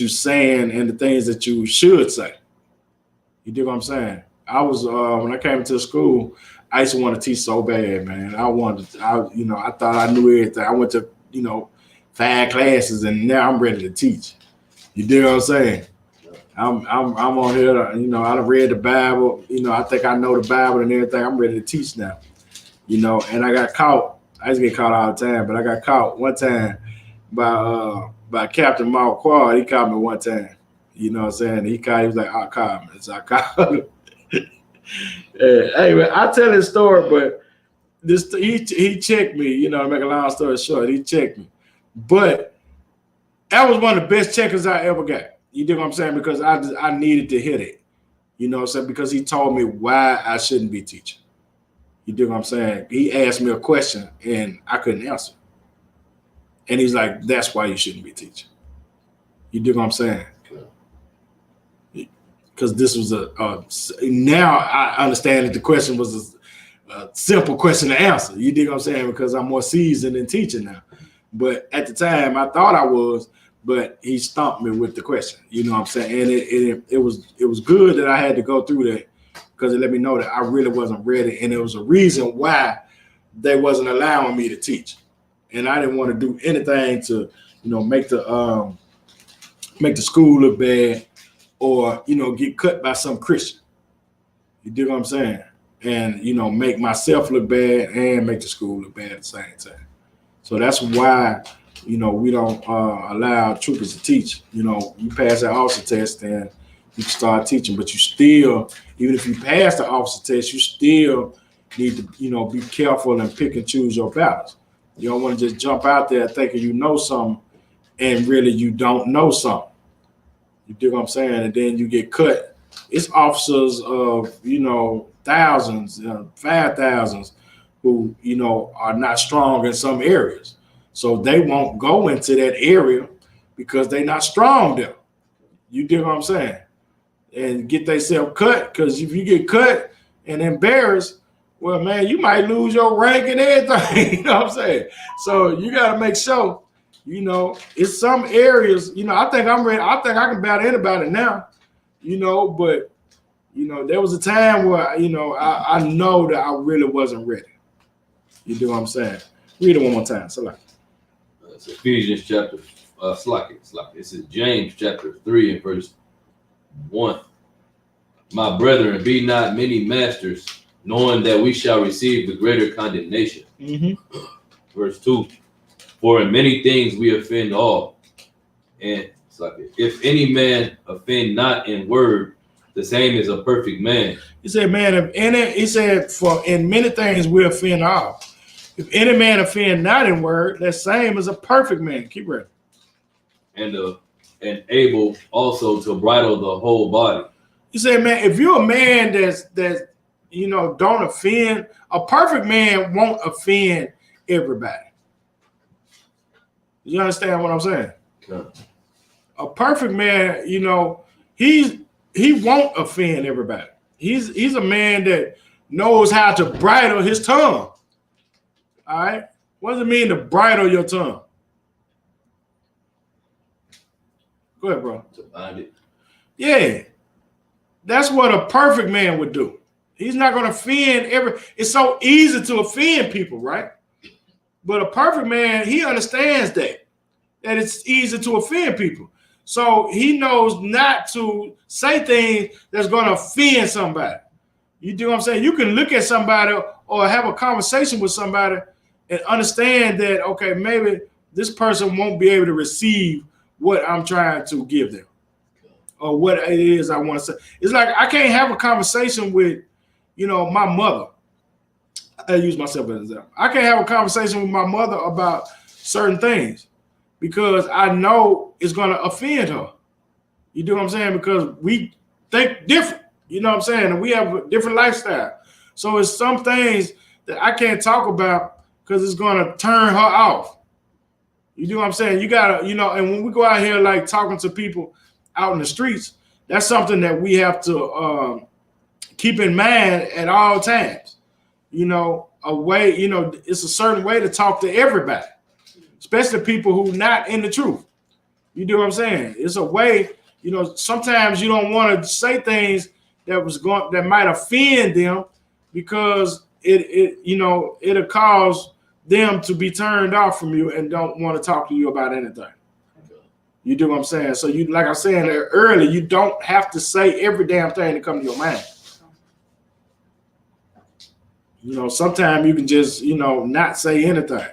saying and the things that you should say. You dig what I'm saying? I was when I came to school, I used to want to teach so bad, man. I thought I knew everything. I went to, you know, 5 classes, and now I'm ready to teach. You dig what I'm saying? I'm on here, you know, I've read the Bible, you know, I think I know the Bible and everything. I'm ready to teach now. You know, and I got caught. I used to get caught all the time, but I got caught one time by Captain Mark Quad. He caught me one time. You know what I'm saying? He was like, I caught me. So I caught him. Hey, man, I tell his story, but he checked me, you know, to make a long story short. He checked me. But that was one of the best checkers I ever got. You dig what I'm saying? Because I needed to hit it. You know what I'm saying? Because he told me why I shouldn't be teaching. You dig what I'm saying? He asked me a question and I couldn't answer. And he's like, that's why you shouldn't be teaching. You dig what I'm saying? Because this was now I understand that the question was a simple question to answer. You dig what I'm saying? Because I'm more seasoned in teaching now. But at the time I thought I was, but he stumped me with the question. You know what I'm saying? And it was good that I had to go through that, because it let me know that I really wasn't ready. And it was a reason why they wasn't allowing me to teach. And I didn't want to do anything to, you know, make the school look bad, or, you know, get cut by some Christian. You dig what I'm saying? And, you know, make myself look bad and make the school look bad at the same time. So that's why, you know, we don't allow troopers to teach. You know, you pass that officer test and you can start teaching, but you still, even if you pass the officer test, you still need to, you know, be careful and pick and choose your battles. You don't want to just jump out there thinking you know something and really you don't know something. You dig what I'm saying? And then you get cut. It's officers of, you know, thousands, 5,000s who, you know, are not strong in some areas. So they won't go into that area because they're not strong there. You dig what I'm saying? And get themselves cut, because if you get cut and embarrassed, well, man, you might lose your rank and everything. You know what I'm saying? So you got to make sure, you know, it's some areas, you know, I think I'm ready. I think I can battle anybody now, you know, but, you know, there was a time where, you know, I know that I really wasn't ready. You do what I'm saying? Read it one more time. So it's Ephesians chapter, this is James chapter 3 and verse 1. My brethren, be not many masters, knowing that we shall receive the greater condemnation. Mm-hmm. Verse 2. For in many things we offend all. And it's like, if any man offend not in word, the same is a perfect man. He said, man, he said, for in many things we offend all. If any man offend not in word, that same is a perfect man. Keep reading. And able also to bridle the whole body. He said, man, if you're a man that's you know, don't offend, a perfect man won't offend everybody. You understand what I'm saying? Yeah. A perfect man, you know, he won't offend everybody. He's a man that knows how to bridle his tongue. All right? What does it mean to bridle your tongue? Go ahead, bro. To bind it. Yeah. That's what a perfect man would do. He's not going to offend it's so easy to offend people, right? But a perfect man, he understands that it's easy to offend people. So he knows not to say things that's going to offend somebody. You do what I'm saying? You can look at somebody or have a conversation with somebody and understand that, okay, maybe this person won't be able to receive what I'm trying to give them or what it is I want to say. It's like I can't have a conversation with, my mother. I use myself as an example. I can't have a conversation with my mother about certain things because I know it's going to offend her. You do what I'm saying? Because we think different. You know what I'm saying? And we have a different lifestyle. So it's some things that I can't talk about because it's going to turn her off. You know what I'm saying? You got to, and when we go out here like talking to people out in the streets, that's something that we have to keep in mind at all times. A way, it's a certain way to talk to everybody, especially people who not in the truth. You do what I'm saying? It's a way, sometimes you don't want to say things that might offend them because it'll cause them to be turned off from you and don't want to talk to you about anything. You do what I'm saying? So you, like I was saying earlier, you don't have to say every damn thing that comes to your mind. Sometimes you can just, not say anything,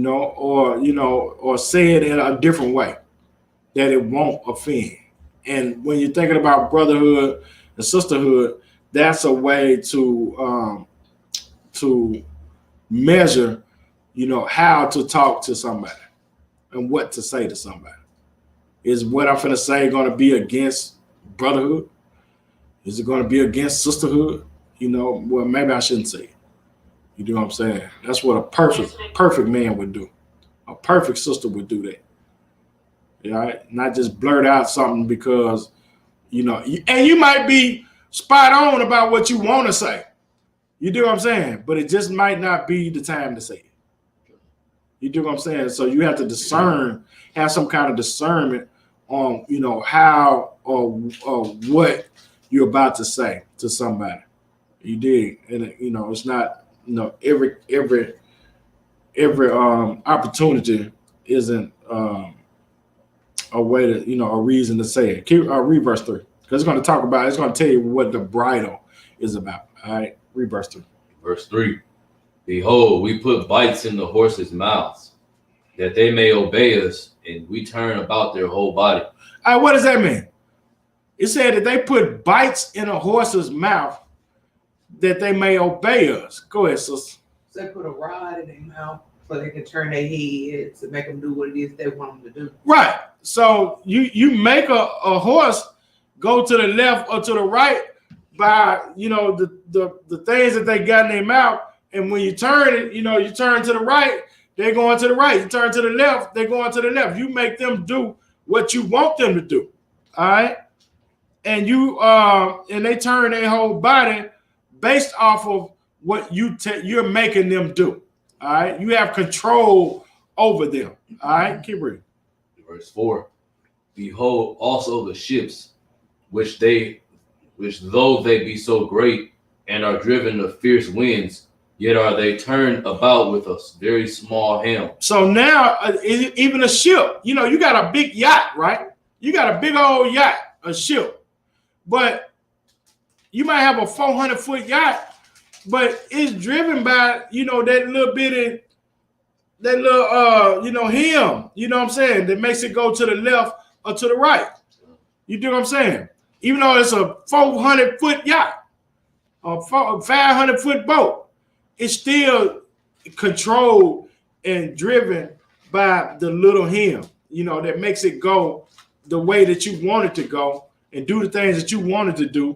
or say it in a different way that it won't offend. And when you're thinking about brotherhood and sisterhood, that's a way to measure, how to talk to somebody and what to say to somebody. Is what I'm finna say going to be against brotherhood? Is it going to be against sisterhood? Well, maybe I shouldn't say it. You know what I'm saying? That's what a perfect man would do. A perfect sister would do that. Right? Not just blurt out something because, and you might be spot on about what you want to say. You do what I'm saying? But it just might not be the time to say it. You do what I'm saying? So you have to discern, have some kind of discernment on, how or what you're about to say to somebody. You dig? And it's not, every opportunity isn't a way to, a reason to say it. Read verse 3. Because it's going to tell you what the bridle is about. All right, read verse 3. Verse 3. Behold, we put bites in the horses' mouths, that they may obey us, and we turn about their whole body. All right, what does that mean? It said that they put bites in a horse's mouth, that they may obey us. Go ahead, sister. So they put a rod in their mouth so they can turn their head to make them do what it is they want them to do. Right. So you make a horse go to the left or to the right by the things that they got in their mouth, and when you turn it, you turn to the right, they're going to the right. You turn to the left, they're going to the left. You make them do what you want them to do. All right, and and they turn their whole body based off of what you're making them do. All right, you have control over them. All right, keep reading. Verse 4. Behold, also the ships, which though they be so great and are driven of fierce winds, yet are they turned about with a very small helm. So now, even a ship, you got a big yacht, right? You got a big old yacht, a ship, but you might have a 400-foot yacht, but it's driven by, that little bitty, helm, you know what I'm saying, that makes it go to the left or to the right. You do what I'm saying? Even though it's a 400-foot yacht, a 500-foot boat, it's still controlled and driven by the little helm, that makes it go the way that you want it to go and do the things that you wanted to do,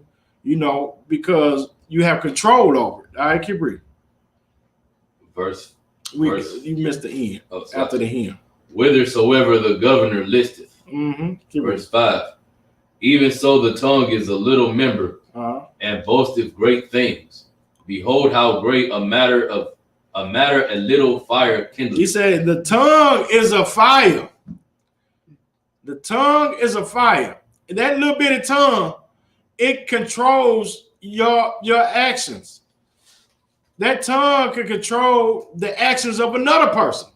because you have control over it. All right, keep reading. You missed the end after the hymn. Whithersoever the governor listeth. Verse 5. Even so the tongue is a little member, and boasteth great things. Behold, how great a matter a little fire kindles. He said the tongue is a fire. The tongue is a fire. And that little bit of tongue, it controls your actions. That tongue can control the actions of another person.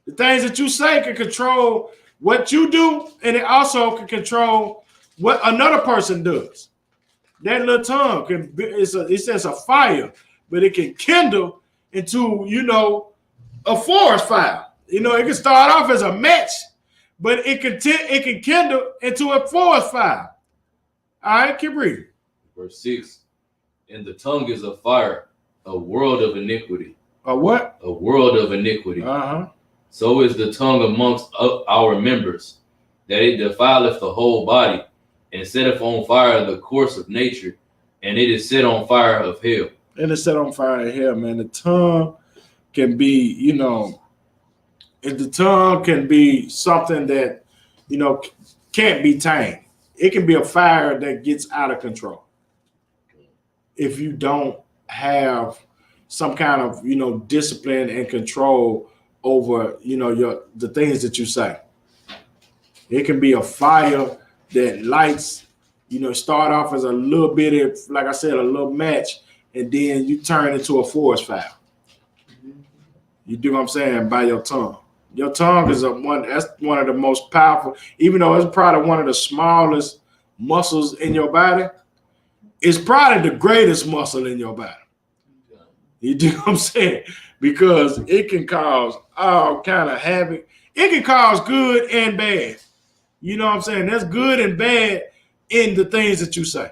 The things that you say can control what you do, and it also can control what another person does. That little tongue can be, it says a fire, but it can kindle into, you know, a forest fire. You know, it can start off as a match, but it can kindle into a forest fire. All right, keep reading. Verse 6. And the tongue is a fire, a world of iniquity. A what? A world of iniquity. Uh-huh. So is the tongue amongst our members, that it defileth the whole body, and setteth on fire the course of nature, and it is set on fire of hell. And it's set on fire of hell, man. The tongue can be, you know, if the tongue can be something that, you know, can't be tamed. It can be a fire that gets out of control if you don't have some kind of, you know, discipline and control over, you know, the things that you say. It can be a fire that lights, you know, start off as a little bit of, like I said, a little match, and then you turn into a forest fire. You do what I'm saying? By your tongue. Your tongue is that's one of the most powerful, even though it's probably one of the smallest muscles in your body, it's probably the greatest muscle in your body. You do what I'm saying? Because it can cause all kind of havoc. It can cause good and bad. You know what I'm saying? There's good and bad in the things that you say.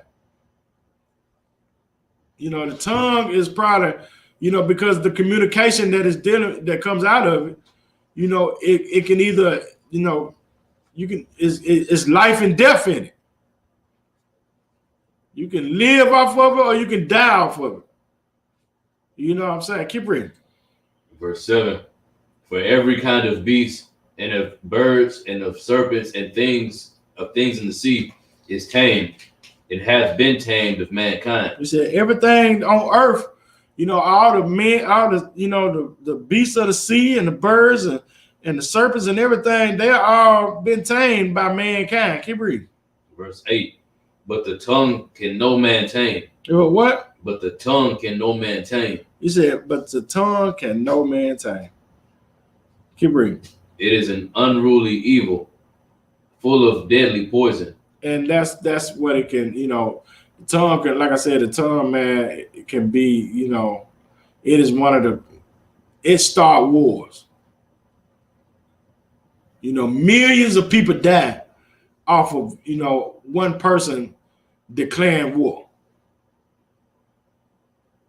You know, the tongue is probably, you know, because the communication that comes out of it, you know, it can either, you know, it's life and death in it. You can live off of it or you can die off of it. You know what I'm saying? Keep reading. Verse 7. For every kind of beast and of birds and of serpents and things in the sea is tamed. It hath been tamed of mankind. He said everything on earth, you know, all the men, all the, you know, the beasts of the sea and the birds and the serpents and everything, they all been tamed by mankind. Keep reading. Verse 8. But the tongue can no man tame. What? But the tongue can no man tame. He said, but the tongue can no man tame. Keep reading. It is an unruly evil, full of deadly poison. And that's what it can, you know, the tongue can, like I said, the tongue, man, it can be, you know, it is one of it start wars. You know, millions of people die off of, you know, one person declaring war.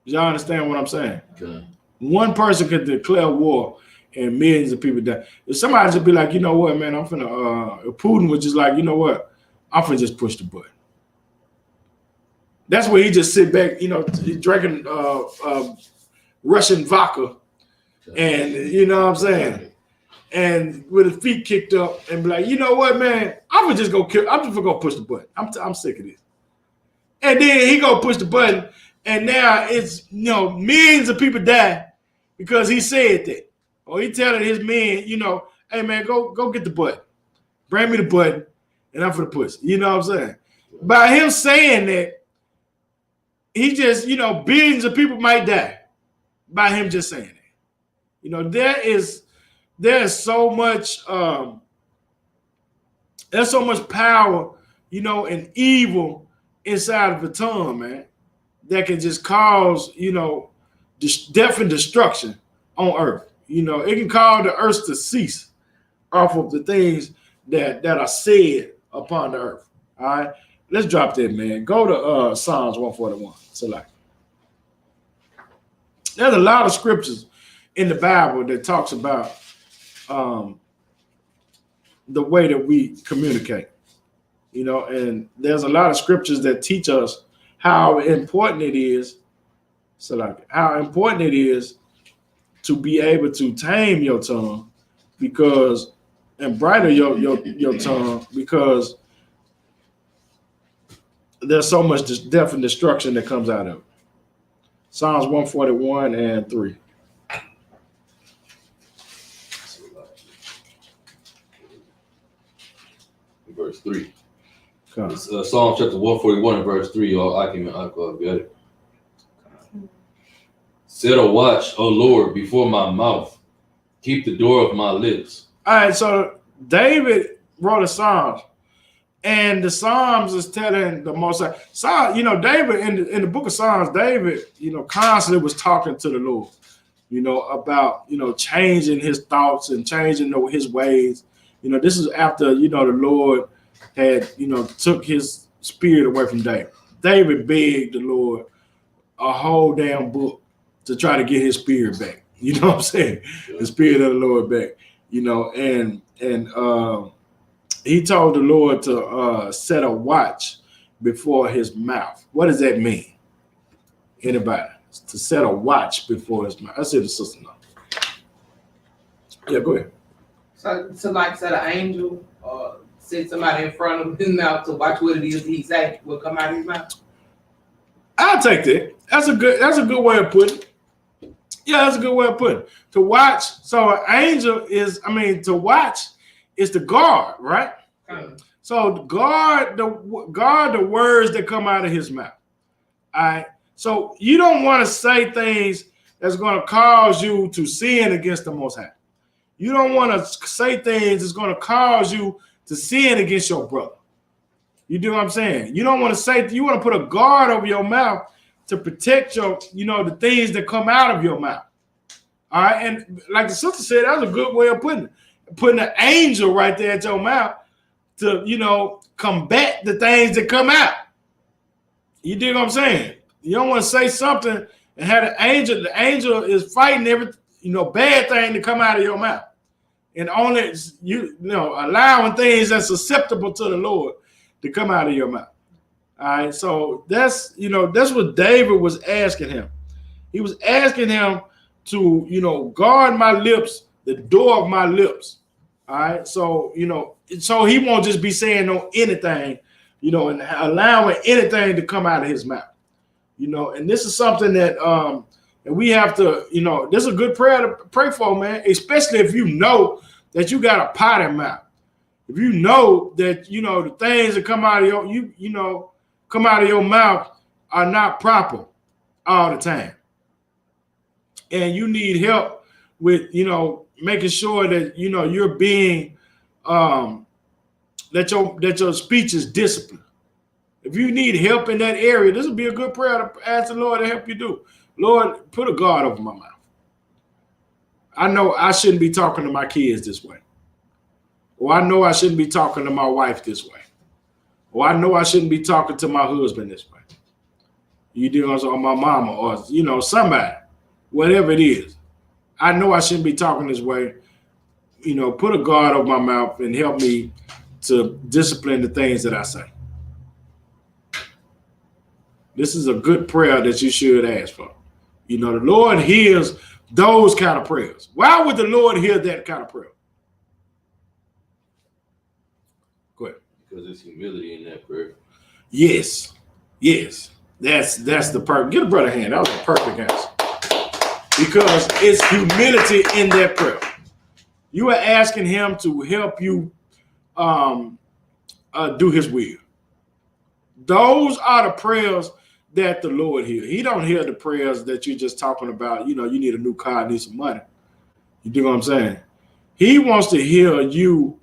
Y'all understand what I'm saying? Okay. One person could declare war and millions of people die. If somebody just be like, you know what, man, I'm finna, Putin was just like, you know what, I'm finna just push the button. That's where he just sit back, you know, drinking Russian vodka, and you know what I'm saying, and with his feet kicked up, and be like, you know what, man, I'm gonna just go kill. I'm just gonna push the button. I'm sick of this. And then he go push the button, and now it's, you know, millions of people die because he said that, or he telling his men, you know, hey man, go get the button, bring me the button, and I'm for the push. You know what I'm saying? By him saying that, he just, you know, billions of people might die by him just saying that. You know, there's so much there's so much power, you know, and evil inside of the tongue, man, that can just cause, you know, death and destruction on earth. You know, it can cause the earth to cease off of the things that are said upon the earth. All right. Let's drop that, man. Go to Psalms 141. So like, there's a lot of scriptures in the Bible that talks about the way that we communicate, you know, and there's a lot of scriptures that teach us how important it is. So like, how important it is to be able to tame your tongue, because, and bridle your tongue, because there's so much death and destruction that comes out of it. Psalms 141 and 3. Verse 3. Come. Psalm chapter 141 and verse 3. Y'all, I got it. Set a watch, O Lord, before my mouth. Keep the door of my lips. All right, so David wrote a Psalms, and the Psalms is telling the Most High. Psalm, you know, David in the book of Psalms, David, you know, constantly was talking to the Lord, you know, about, you know, changing his thoughts and changing his ways. You know, this is after, you know, the Lord had, you know, took his spirit away from David. David begged the Lord a whole damn book to try to get his spirit back. You know what I'm saying? The spirit of the Lord back. You know, and he told the Lord to set a watch before his mouth. What does that mean? Anybody? To set a watch before his mouth. I said the sister no. Yeah, go ahead. So like set an angel or sit somebody in front of his mouth to watch what it is he say will come out of his mouth. I'll take that. That's a good way of putting it. Yeah, that's a good way of putting it. To watch, so an angel is, to watch is to guard, right? So guard the words that come out of his mouth. All right. So you don't want to say things that's going to cause you to sin against the Most High. You don't want to say things that's going to cause you to sin against your brother. You do what I'm saying? You don't want to say, you want to put a guard over your mouth to protect your, the things that come out of your mouth. All right. And like the sister said, that was a good way of putting it. Putting an angel right there at your mouth to, combat the things that come out. You dig what I'm saying? You don't want to say something and have the angel is fighting every, bad thing to come out of your mouth. And only, allowing things that's susceptible to the Lord to come out of your mouth. All right. So that's what David was asking him. He was asking him to, guard my lips, the door of my lips. All right. So, so he won't just be saying anything, and allowing anything to come out of his mouth. And this is something that and we have to, this is a good prayer to pray for, man, especially if you know that you got a potty mouth. If you know that, the things that come out of come out of your mouth are not proper all the time. And you need help with, making sure that, you're being, that your speech is disciplined. If you need help in that area, this would be a good prayer to ask the Lord to help you do. Lord, put a guard over my mouth. I know I shouldn't be talking to my kids this way. Or I know I shouldn't be talking to my wife this way. Or I know I shouldn't be talking to my husband this way. You do also on my mama or, somebody, whatever it is. I know I shouldn't be talking this way. Put a guard over my mouth and help me to discipline the things that I say. This is a good prayer that you should ask for. The Lord hears those kind of prayers. Why would the Lord hear that kind of prayer? Go ahead. Because there's humility in that prayer. Yes. That's the perfect. Get a brother hand. That was a perfect answer. Because it's humility in that prayer. You are asking him to help you do his will. Those are the prayers that the Lord hears. He don't hear the prayers that you're just talking about. You need a new car, need some money. You do what I'm saying? He wants to hear you,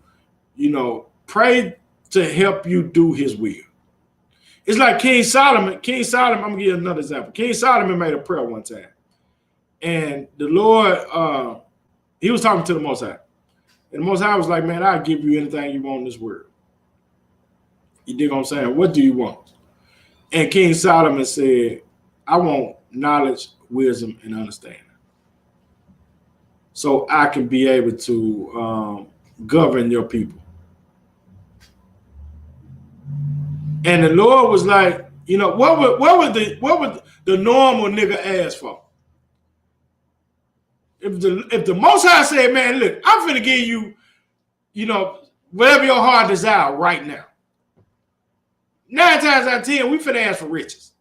pray to help you do his will. It's like King Solomon. King Solomon, I'm going to give you another example. King Solomon made a prayer one time. And the Lord, he was talking to the Most High. And the Most High was like, man, I'll give you anything you want in this world. You dig what I'm saying? What do you want? And King Solomon said, I want knowledge, wisdom, and understanding. So I can be able to govern your people. And the Lord was like, what would the normal nigga ask for? If the Most High said, man, look, I'm finna give you, whatever your heart desire right now. 9 times out of 10, we finna ask for riches.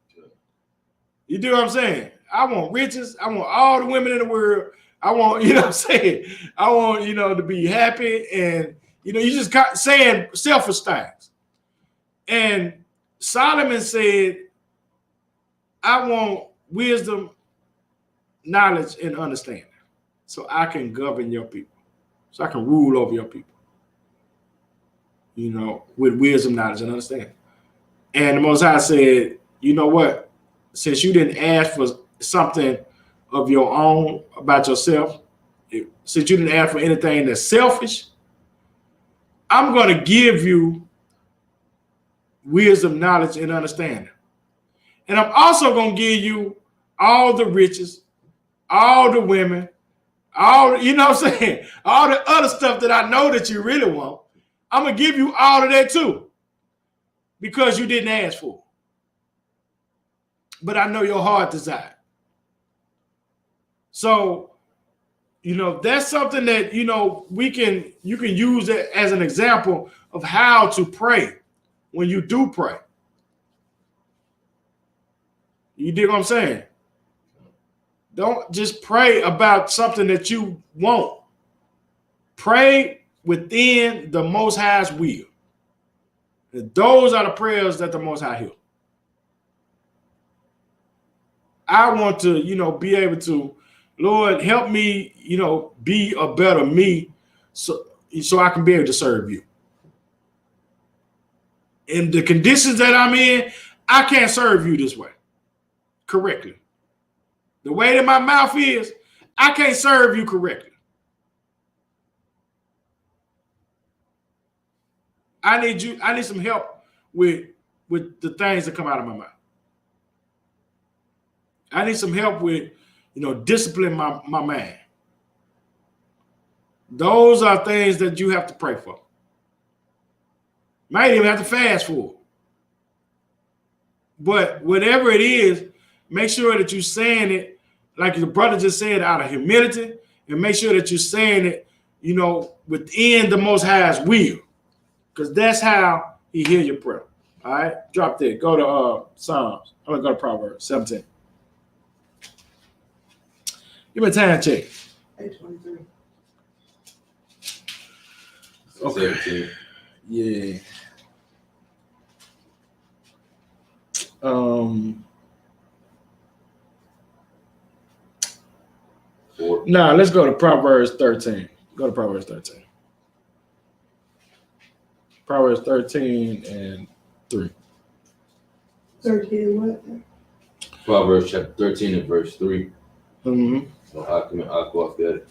You do what I'm saying? I want riches. I want all the women in the world. I want, I want, to be happy. And, you just saying selfish things. And Solomon said, I want wisdom, knowledge and understanding, so I can govern your people, so I can rule over your people, you know, with wisdom, knowledge, and understanding. And the Most High said, you know what? Since you didn't ask for something of your own about yourself, since you didn't ask for anything that's selfish, I'm going to give you wisdom, knowledge, and understanding. And I'm also going to give you all the riches, all the women, all, you know what I'm saying? All the other stuff that I know that you really want. I'm going to give you all of that too, because you didn't ask for it. But I know your heart desire. So, you know, that's something that, you know, you can use it as an example of how to pray when you do pray. You dig what I'm saying? Don't just pray about something that you want. Pray within the Most High's will. And those are the prayers that the Most High hears. I want to, you know, be able to, Lord, help me, you know, be a better me so I can be able to serve you. In the conditions that I'm in, I can't serve you this way correctly. The way that my mouth is, I can't serve you correctly. I need some help with the things that come out of my mouth. I need some help with, you know, discipline my mind. Those are things that you have to pray for. Might even have to fast for. But whatever it is, make sure that you're saying it, like your brother just said, out of humility, and make sure that you're saying it, you know, within the Most High's will, because that's how He hears your prayer. All right, drop that. Go to Psalms. I'm gonna go to Proverbs 17. Give me a time check. 8:23. Okay. 17. Yeah. Nah, let's go to Proverbs 13. Go to Proverbs 13. Proverbs 13 and 3. 13 what? Proverbs chapter 13 and verse 3. Mm-hmm. So I'll go off that.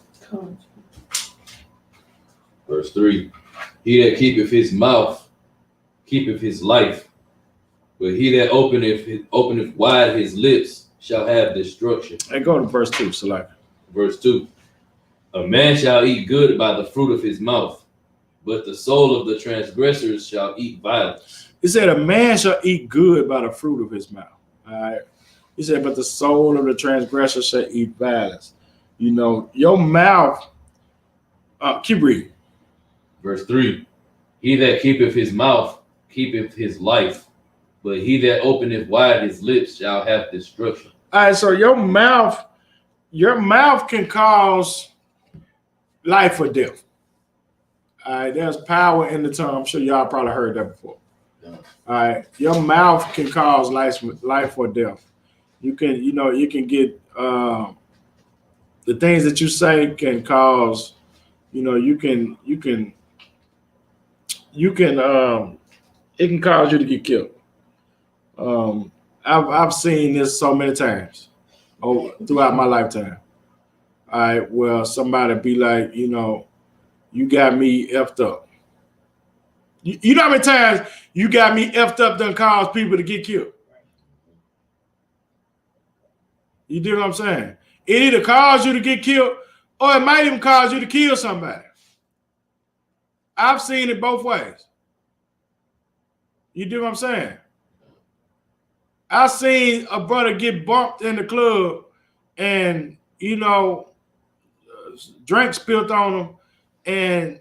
Verse 3. He that keepeth his mouth keepeth his life, but he that openeth wide his lips shall have destruction. Hey, go to verse 2, Select. Verse 2. A man shall eat good by the fruit of his mouth, but the soul of the transgressors shall eat violence. He said, a man shall eat good by the fruit of his mouth. All right. He said, but the soul of the transgressor shall eat violence. You know, your mouth, keep reading. Verse 3. He that keepeth his mouth keepeth his life, but he that openeth wide his lips shall have destruction. All right, so your mouth can cause life or death. All right, there's power in the tongue. I'm sure y'all probably heard that before. Yeah. All right, your mouth can cause life or death. You can get the things that you say can cause, it can cause you to get killed. I've seen this so many times throughout my lifetime. All right, well, somebody be like, you got me effed up. You know how many times you got me effed up done cause people to get killed? You do what I'm saying? It either cause you to get killed or it might even cause you to kill somebody. I've seen it both ways. You do what I'm saying? I seen a brother get bumped in the club and, drink spilled on him and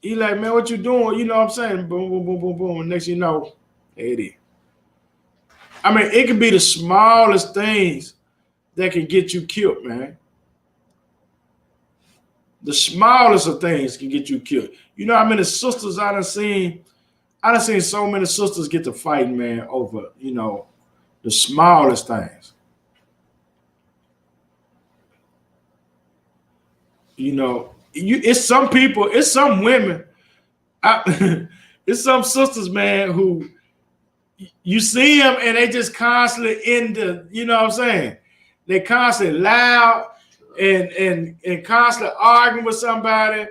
he like, man, what you doing? You know what I'm saying? Boom, boom, boom, boom, boom. And next you know, there it is. I mean, it can be the smallest things that can get you killed, man. The smallest of things can get you killed. You know how many sisters I done seen so many sisters get to fighting, man, over, the smallest things. You know, it's some people, it's some women, it's some sisters, man, who you see them and they just constantly in the, you know what I'm saying? They constantly loud and constantly arguing with somebody,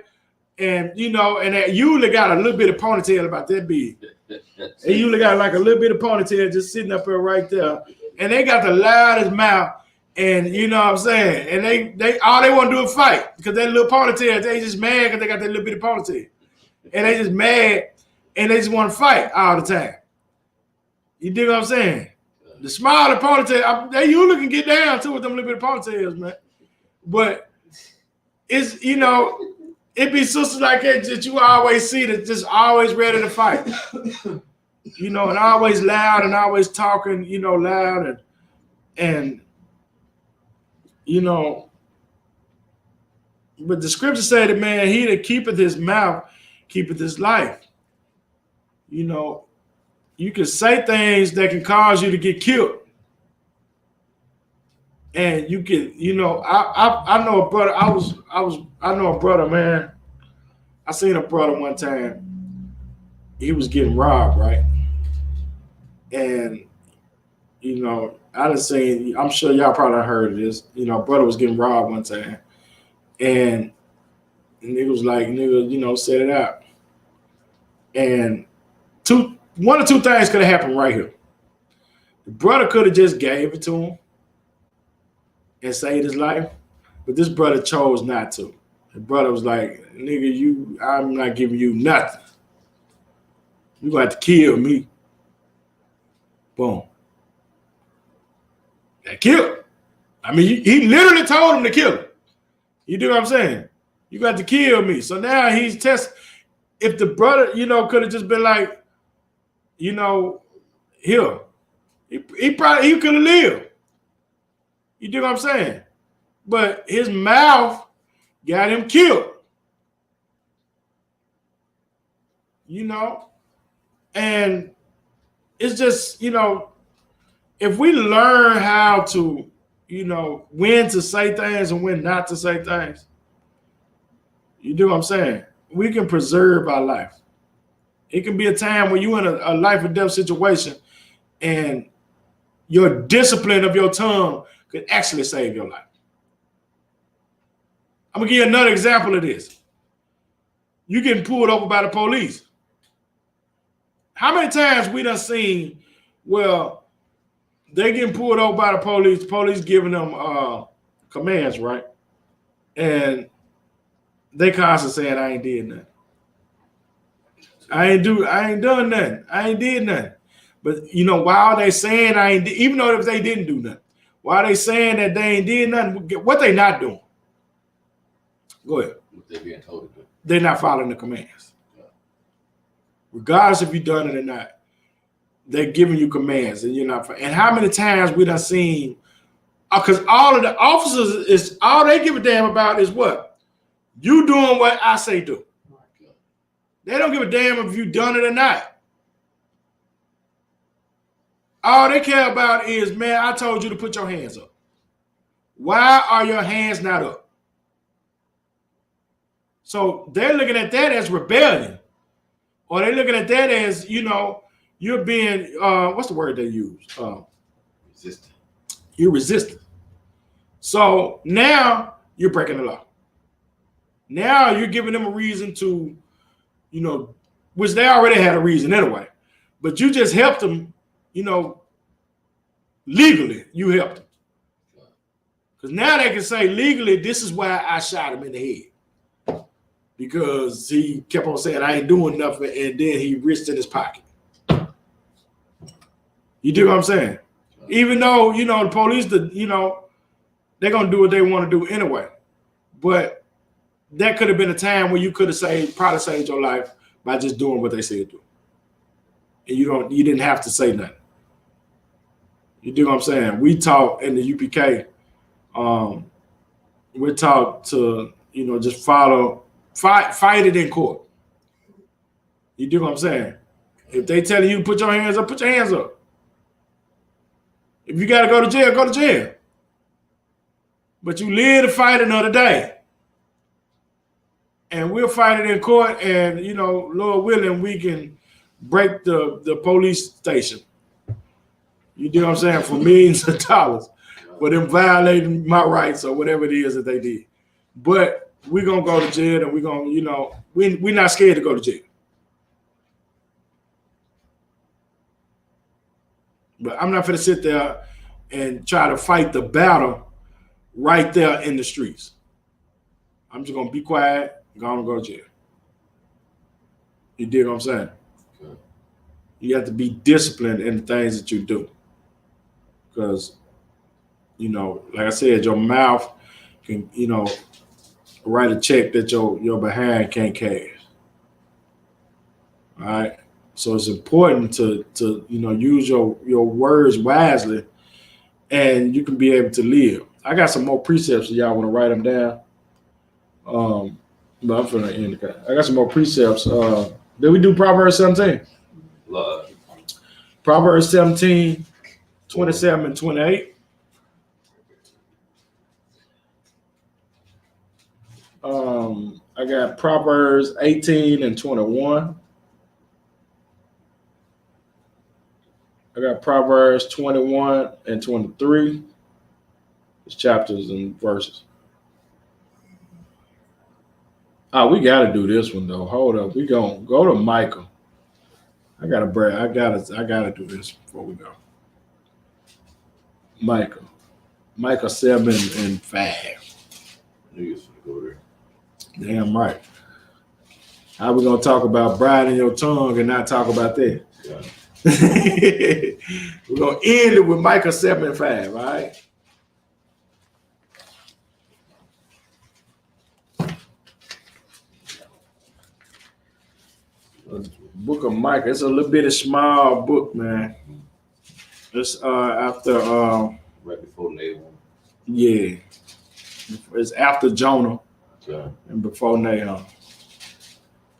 and you know, and they usually got a little bit of ponytail about that big. They usually got like a little bit of ponytail just sitting up here right there, and they got the loudest mouth. And you know what I'm saying? And they all they want to do is fight because that little ponytail, they just mad because they got that little bit of ponytail. And they just mad and they just want to fight all the time. You dig what I'm saying? The smaller ponytail, they usually can get down too with them little bit of ponytails, man. But it's, you know, it be sisters like that you always see that just always ready to fight. You know, and always loud and always talking, you know, loud and you know, but the scripture said that, man, he that keepeth his mouth keepeth his life. You know, you can say things that can cause you to get killed. And you can, you know, I know a brother, I know a brother, man. I seen a brother one time, he was getting robbed, right? And, you know, I done seen, I'm sure y'all probably heard of this. You know, brother was getting robbed one time. And nigga was like, nigga, you know, set it out. And one or two things could have happened right here. The brother could have just gave it to him and saved his life. But this brother chose not to. The brother was like, nigga, I'm not giving you nothing. You gonna have to kill me. Boom. Killed. I mean, he literally told him to kill him. You do what I'm saying? You got to kill me. So now he's testing. If the brother, you know, could have just been like, you know, here, he could have lived. You do what I'm saying? But his mouth got him killed. You know, and it's just, you know, if we learn how to, you know, when to say things and when not to say things, you do what I'm saying? We can preserve our life. It can be a time when you're in a life or death situation and your discipline of your tongue could actually save your life. I'm gonna give you another example of this. You getting pulled over by the police. How many times we done seen, well, they getting pulled over by the police giving them commands, right? And they constantly saying, I ain't did nothing. I ain't done nothing. I ain't did nothing. But you know, while they saying I ain't, even though if they didn't do nothing, while they saying that they ain't did nothing, what they not doing? Go ahead. What they being told to do. They're not following the commands. Regardless if you done it or not. They're giving you commands and you're not. And how many times we done seen, because all of the officers is all they give a damn about is what? You doing what I say do. They don't give a damn if you done it or not. All they care about is, man, I told you to put your hands up. Why are your hands not up? So they're looking at that as rebellion. Or they're looking at that as, you know, you're being, what's the word they use? Resistant. You're resistant. So now you're breaking the law. Now you're giving them a reason to, you know, which they already had a reason anyway. But you just helped them, you know, legally, you helped them. Because now they can say legally, this is why I shot him in the head. Because he kept on saying, I ain't doing nothing, and then he reached in his pocket. You do what I'm saying? Even though, you know, the police, you know, they're going to do what they want to do anyway. But that could have been a time where you could have probably saved your life by just doing what they said do. And you didn't have to say nothing. You do what I'm saying? We taught in the UPK, we're taught to, you know, just fight it in court. You do what I'm saying? If they tell you to put your hands up, put your hands up. If you got to go to jail, go to jail. But you live to fight another day. and we'll fight it in court. And you know, Lord willing, we can break the police station. You do what I'm saying, for millions of dollars for them violating my rights or whatever it is that they did. But we're gonna go to jail, and we're gonna, you know, we're not scared to go to jail. But I'm not gonna sit there and try to fight the battle right there in the streets. I'm just gonna be quiet, gonna go to jail. You dig what I'm saying? Okay. You have to be disciplined in the things that you do. Because, you know, like I said, your mouth can, you know, write a check that your behind can't cash. All right. So it's important to you know, use your words wisely, and you can be able to live. I got some more precepts if y'all want to write them down. But I'm finna end the I got some more precepts. Did we do Proverbs 17? Love. Proverbs 17, 27 and 28. I got Proverbs 18 and 21. I got Proverbs 21 and 23. It's chapters and verses. Oh, we gotta do this one though. Hold up. We gonna go to Micah. I gotta do this before we go. Micah 7 and 5. I knew you was gonna go there. Damn right. How we gonna talk about briding your tongue and not talk about that? Yeah. We're gonna end it with Micah 7 and 5, all right? Book of Micah. It's a little bit of small book, man. It's after right before Nahum. Yeah. It's after Jonah. Okay. And before Nahum.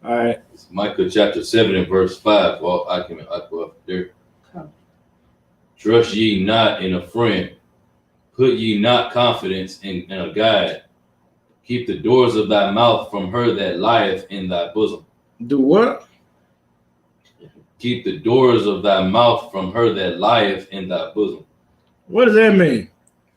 All right. It's Micah chapter 7 and verse 5. Well, I go up there. Okay. Trust ye not in a friend. Put ye not confidence in a guide. Keep the doors of thy mouth from her that lieth in thy bosom. Do what? Keep the doors of thy mouth from her that lieth in thy bosom. What does that mean?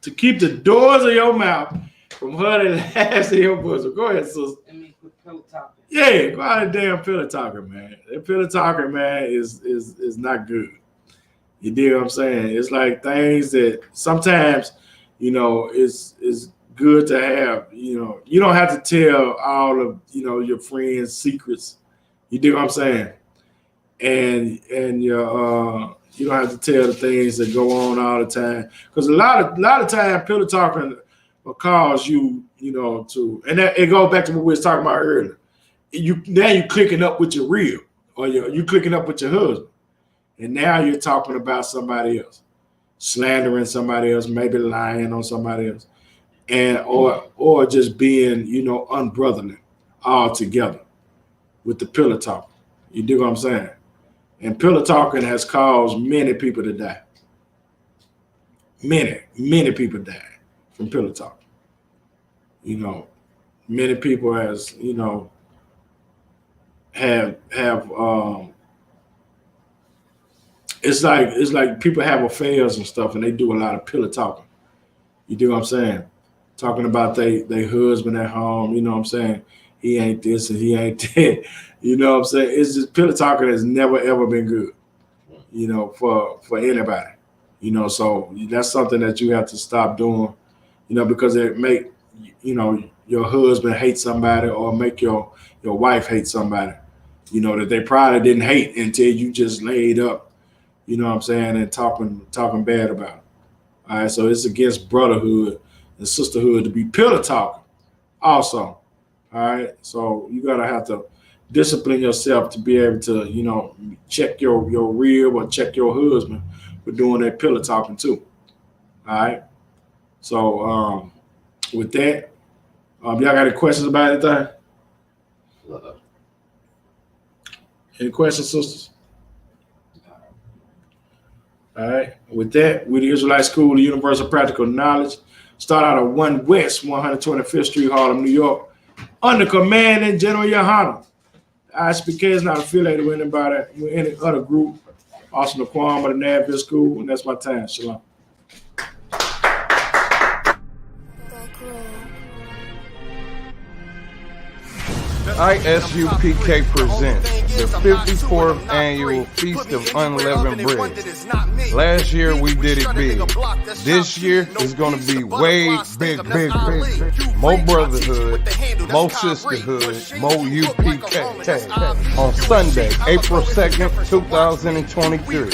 To keep the doors of your mouth from her that lieth in your bosom. Go ahead, sister. I mean, with pillow talking. Yeah, go out of damn pillow talker, man. That pillow talker, man, is not good. You dig what I'm saying? It's like things that sometimes, you know, it's good to have. You know, you don't have to tell all of, you know, your friends' secrets. You dig what I'm saying? And your you don't have to tell the things that go on all the time, because a lot of time pillow talking will cause you, you know, to, and that, it goes back to what we was talking about earlier. You clicking up with your real, or you clicking up with your husband, and now you're talking about somebody else, slandering somebody else, maybe lying on somebody else, and or just being, you know, unbrotherly altogether with the pillow talk. You dig what I'm saying? And pillow talking has caused many people to die. Many people died from pillow talking. You know, many people has, you know, have it's like people have affairs and stuff, and they do a lot of pillow talking. You do what I'm saying? Talking about they husband at home, you know what I'm saying? He ain't this and he ain't that. You know what I'm saying? It's just pillow talking has never ever been good, you know, for anybody. You know, so that's something that you have to stop doing, you know, because it make, you know, your husband hate somebody, or make your wife hate somebody, you know, that they probably didn't hate until you just laid up, you know what I'm saying, and talking bad about it. All right, so it's against brotherhood and sisterhood to be pillow talking also. All right, so you gotta have to discipline yourself to be able to, you know, check your real, or check your husband for doing that pillow talking too. All right, so with that, y'all got any questions about anything? Any questions, sisters? All right, with that, we the Israelite School of Universal Practical Knowledge. Start out at 1 West 125th Street, Harlem, New York. under command in General Yohana. ISPK is not affiliated with anybody, with any other group. Austin Aquam of the Nashville School, and that's my time. Shalom. ISUPK presents the 54th annual Feast of Unleavened Bread. Last year we did it big. This year is going to be way big. More brotherhood, more sisterhood, more UPK. On Sunday, April 2nd, 2023,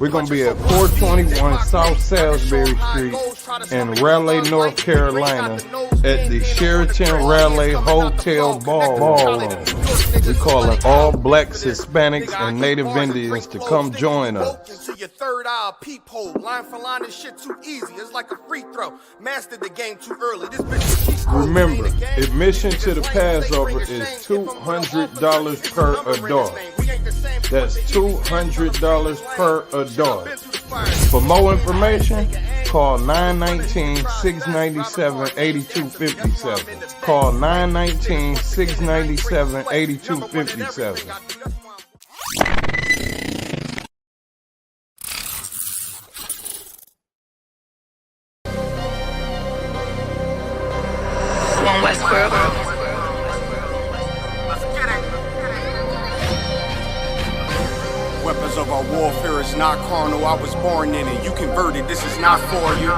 we're going to be at 421 South Salisbury Street in Raleigh, North Carolina at the Sheraton Raleigh Hotel Ballroom. We call it all blacks, Hispanics, and Native Indians to come join us. Your third eye peephole, line for line, this shit too easy. It's like a free throw. Mastered the game too early. This bitch. Remember, admission to the Passover is $200 per adult. That's $200 per adult. For more information, call 919-697-8257. Call 919-697-8257. One Westboro. Weapons of our warfare is not carnal. I was born in it. You converted. This is not for you.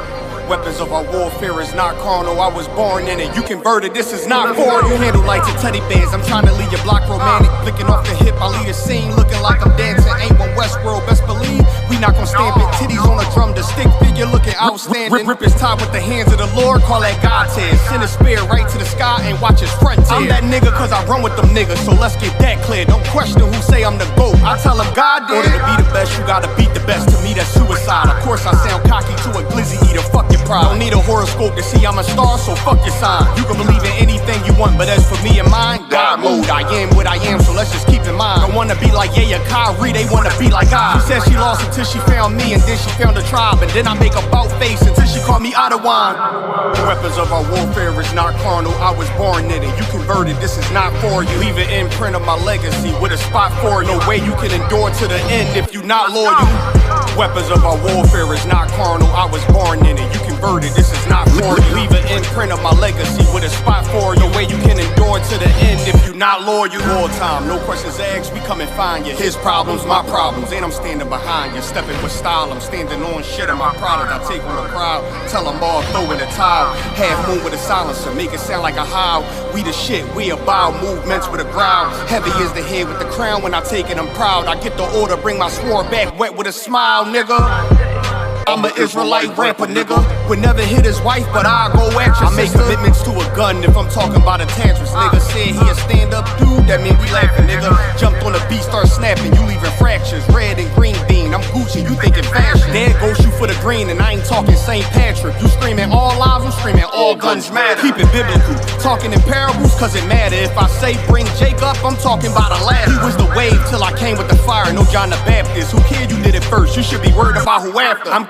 Weapons of our warfare is not carnal. I was born in it. You converted. This is not for you. Handle lights and teddy bears. I'm trying to leave your block romantic. Flicking off the hip. I lead a scene looking like I'm dancing. Ain't one Westworld. Best believe we not gonna stamp it. Titties on a drum. The stick figure looking outstanding. Rip is tied with the hands of the Lord. Call that God tears. Send a spear right to the sky and watch his front tear. I'm that nigga cause I run with them niggas. So let's get that clear. Don't question who say I'm the GOAT. I tell them God did. In order to be the best, you gotta beat the best. To me, that's suicide. Of course, I sound cocky to a glizzy eater. Fuck your pride. Don't need a horoscope to see I'm a star, so fuck your sign. You can believe in anything you want, but as for me and mine, God mode. I am what I am, so let's just keep in mind. Don't wanna be like Yaya Kyrie, they wanna be like I. She said she lost until she found me, and then she found a tribe, and then I make a bout face until she called me out of wine. The weapons of our warfare is not carnal. I was born in it. You converted. This is not for you. Leave an imprint of my legacy with a spot for you. No way you can endure to the end if you not loyal. Weapons of our warfare is not carnal. I was born in it. You converted. This is not for you. Leave an imprint of my legacy with a spot for you. No way you can endure to the end if you not loyal. All time, no questions asked. We come and find you. His problems, my problems, and I'm standing behind you. Stepping with style, I'm standing on shit of my product. I take on the crowd, tell them all throw in the towel. Half moon with a silencer, make it sound like a howl. We the shit, we about movements with a growl. Heavy is the head with the crown. When I take it, I'm proud. I get the order, bring my sword back wet with a smile, nigga. I'm an Israelite rapper, nigga. Would never hit his wife, but I go at you. I make commitments to a gun if I'm talking about a tantrums. Nigga said he a stand-up dude, that mean we laughing, nigga. Jumped on the beat, start snapping, you leaving fractures. Red and green bean, I'm Gucci, you thinking fashion. Dad go shoot for the green, and I ain't talking St. Patrick. You screaming all lives, I'm screaming all guns matter. Keep it biblical, talking in parables, cause it matter. If I say bring Jake up, I'm talking about a ladder. He was the wave till I came with the fire, no John the Baptist. Who cared you did it first? You should be worried about who after. I'm